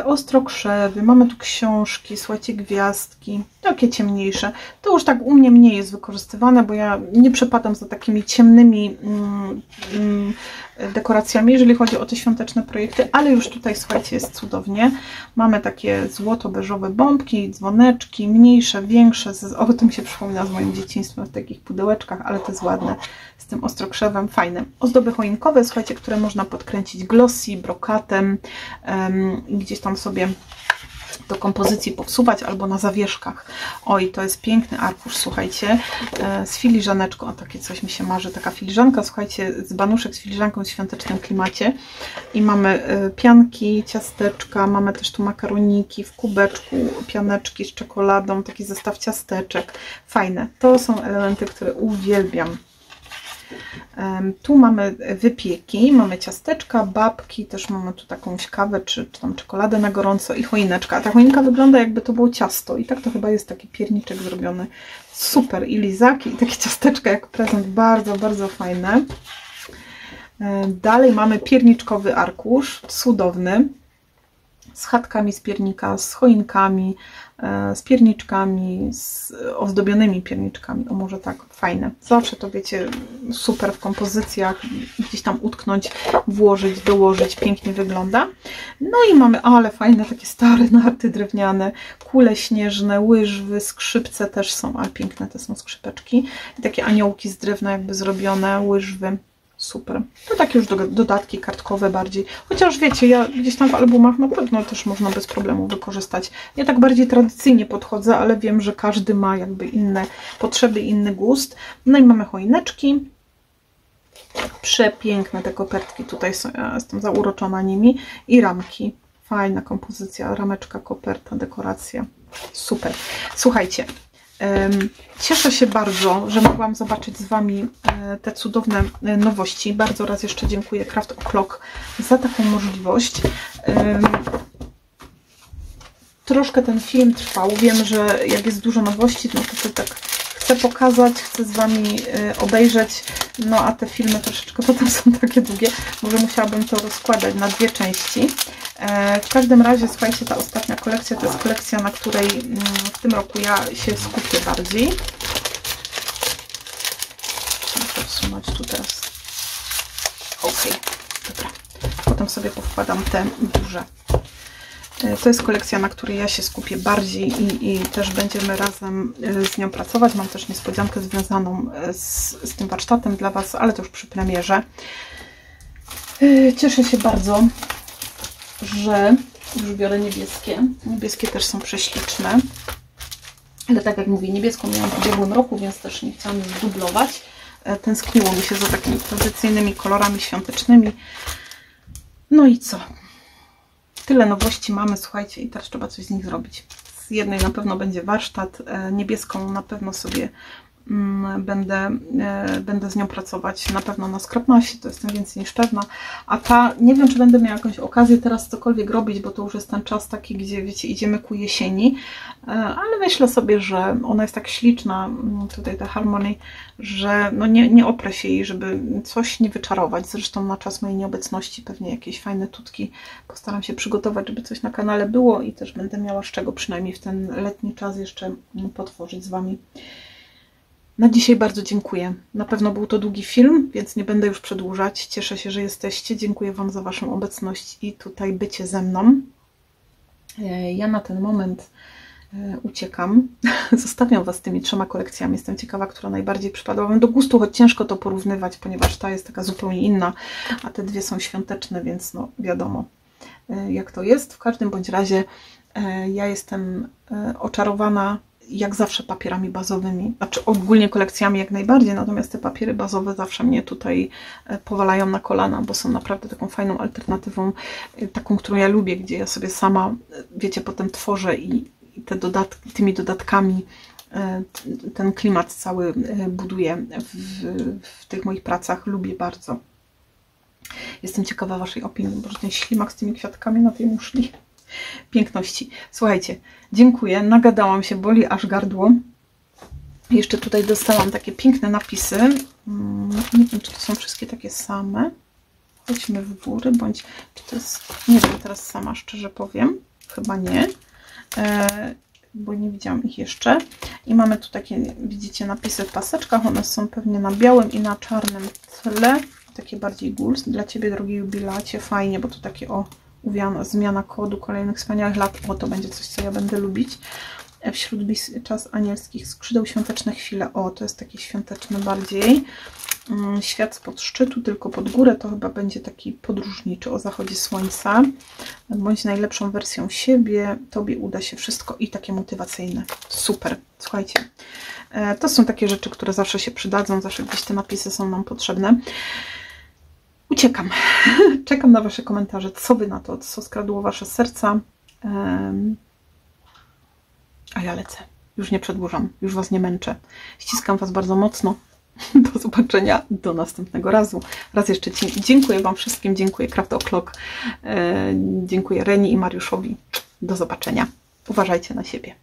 Ostrokrzewy, mamy tu książki, słuchajcie, gwiazdki, takie ciemniejsze. To już tak u mnie mniej jest wykorzystywane, bo ja nie przepadam za takimi ciemnymi dekoracjami, jeżeli chodzi o te świąteczne projekty, ale już tutaj, słuchajcie, jest cudownie. Mamy takie złoto-beżowe bombki, dzwoneczki, mniejsze, większe, o tym się przypomina z moim dzieciństwem w takich pudełeczkach, ale to jest ładne, z tym ostrokrzewem, fajne. Ozdoby choinkowe, słuchajcie, które można podkręcić glossy, brokatem i gdzieś tam sobie do kompozycji powsuwać albo na zawieszkach. Oj, to jest piękny arkusz, słuchajcie, z filiżaneczką, o takie coś mi się marzy, taka filiżanka, słuchajcie, z banuszek z filiżanką w świątecznym klimacie i mamy pianki, ciasteczka, mamy też tu makaroniki w kubeczku, pianeczki z czekoladą, taki zestaw ciasteczek, fajne, to są elementy, które uwielbiam. Tu mamy wypieki, mamy ciasteczka, babki, też mamy tu jakąś kawę, czy tam czekoladę na gorąco i choineczka. A ta choinka wygląda jakby to było ciasto i tak to chyba jest taki pierniczek zrobiony. Super, i lizaki, i takie ciasteczka jak prezent, bardzo, bardzo fajne. Dalej mamy pierniczkowy arkusz, cudowny, z chatkami z piernika, z choinkami, z pierniczkami, z ozdobionymi pierniczkami. O, może tak, fajne. Zawsze to, wiecie, super w kompozycjach, gdzieś tam utknąć, włożyć, dołożyć, pięknie wygląda. No i mamy, ale fajne takie stare narty drewniane, kule śnieżne, łyżwy, skrzypce też są, ale piękne te są skrzypeczki. I takie aniołki z drewna jakby zrobione, łyżwy. Super. To takie już dodatki kartkowe bardziej. Chociaż wiecie, ja gdzieś tam w albumach na pewno też można bez problemu wykorzystać. Ja tak bardziej tradycyjnie podchodzę, ale wiem, że każdy ma jakby inne potrzeby, inny gust. No i mamy choineczki. Przepiękne te kopertki. Tutaj są, ja jestem zauroczona nimi. I ramki. Fajna kompozycja. Rameczka, koperta, dekoracja. Super. Słuchajcie. Cieszę się bardzo, że mogłam zobaczyć z Wami te cudowne nowości. Bardzo raz jeszcze dziękuję Craft O'Clock za taką możliwość. Troszkę ten film trwał. Wiem, że jak jest dużo nowości, no to tak chcę pokazać, chcę z Wami obejrzeć, no a te filmy troszeczkę potem są takie długie. Może musiałabym to rozkładać na dwie części. W każdym razie, słuchajcie, ta ostatnia kolekcja to jest kolekcja, na której w tym roku ja się skupię bardziej. Muszę wsunąć tu teraz. Ok, dobra. Potem sobie powkładam te duże. To jest kolekcja, na której ja się skupię bardziej i też będziemy razem z nią pracować. Mam też niespodziankę związaną z tym warsztatem dla Was, ale to już przy premierze. Cieszę się bardzo, że już biorę niebieskie. Niebieskie też są prześliczne. Ale tak jak mówię, niebieską miałam w ubiegłym roku, więc też nie chciałam już dublować. Tęskniło mi się za takimi tradycyjnymi kolorami świątecznymi. No i co? Tyle nowości mamy, słuchajcie, i teraz trzeba coś z nich zrobić. Z jednej na pewno będzie warsztat, niebieską na pewno sobie będę z nią pracować, na pewno na Scrapmasie, to jestem więcej niż pewna, a ta, nie wiem, czy będę miała jakąś okazję teraz cokolwiek robić, bo to już jest ten czas taki, gdzie, wiecie, idziemy ku jesieni, ale myślę sobie, że ona jest tak śliczna, tutaj ta Harmony, że no nie oprę się jej, żeby coś nie wyczarować. Zresztą na czas mojej nieobecności pewnie jakieś fajne tutki postaram się przygotować, żeby coś na kanale było i też będę miała z czego przynajmniej w ten letni czas jeszcze potworzyć z Wami. Na dzisiaj bardzo dziękuję. Na pewno był to długi film, więc nie będę już przedłużać. Cieszę się, że jesteście. Dziękuję Wam za Waszą obecność i tutaj bycie ze mną. Ja na ten moment uciekam. Zostawiam Was z tymi 3 kolekcjami. Jestem ciekawa, która najbardziej przypadła Wam do gustu, choć ciężko to porównywać, ponieważ ta jest taka zupełnie inna, a te dwie są świąteczne, więc no wiadomo, jak to jest. W każdym bądź razie ja jestem oczarowana jak zawsze papierami bazowymi, znaczy ogólnie kolekcjami jak najbardziej, natomiast te papiery bazowe zawsze mnie tutaj powalają na kolana, bo są naprawdę taką fajną alternatywą, taką, którą ja lubię, gdzie ja sobie sama, wiecie, potem tworzę i te dodatki, tymi dodatkami ten klimat cały buduję w tych moich pracach. Lubię bardzo. Jestem ciekawa Waszej opinii, bo ten ślimak z tymi kwiatkami na tej muszli. Piękności. Słuchajcie, dziękuję. Nagadałam się, boli aż gardło. Jeszcze tutaj dostałam takie piękne napisy. Nie wiem, czy to są wszystkie takie same. Chodźmy w góry, bądź czy to jest... Nie wiem teraz sama, szczerze powiem. Chyba nie. Bo nie widziałam ich jeszcze. I mamy tu takie, widzicie, napisy w paseczkach. One są pewnie na białym i na czarnym tle. Takie bardziej guls. Dla Ciebie, drogi jubilacie. Fajnie, bo to takie zmiana kodu kolejnych wspaniałych lat, bo to będzie coś, co ja będę lubić. Wśród czas anielskich skrzydeł, świąteczne chwile. O, to jest takie świąteczne bardziej. Świat spod szczytu, tylko pod górę. To chyba będzie taki podróżniczy o zachodzie słońca. Bądź najlepszą wersją siebie. Tobie uda się wszystko i takie motywacyjne. Super. Słuchajcie, to są takie rzeczy, które zawsze się przydadzą. Zawsze gdzieś te napisy są nam potrzebne. Uciekam. Czekam na Wasze komentarze. Co Wy na to? Co skradło Wasze serca? A ja lecę. Już nie przedłużam. Już Was nie męczę. Ściskam Was bardzo mocno. Do zobaczenia. Do następnego razu. Raz jeszcze dziękuję Wam wszystkim. Dziękuję Craft O'Clock. Dziękuję Reni i Mariuszowi. Do zobaczenia. Uważajcie na siebie.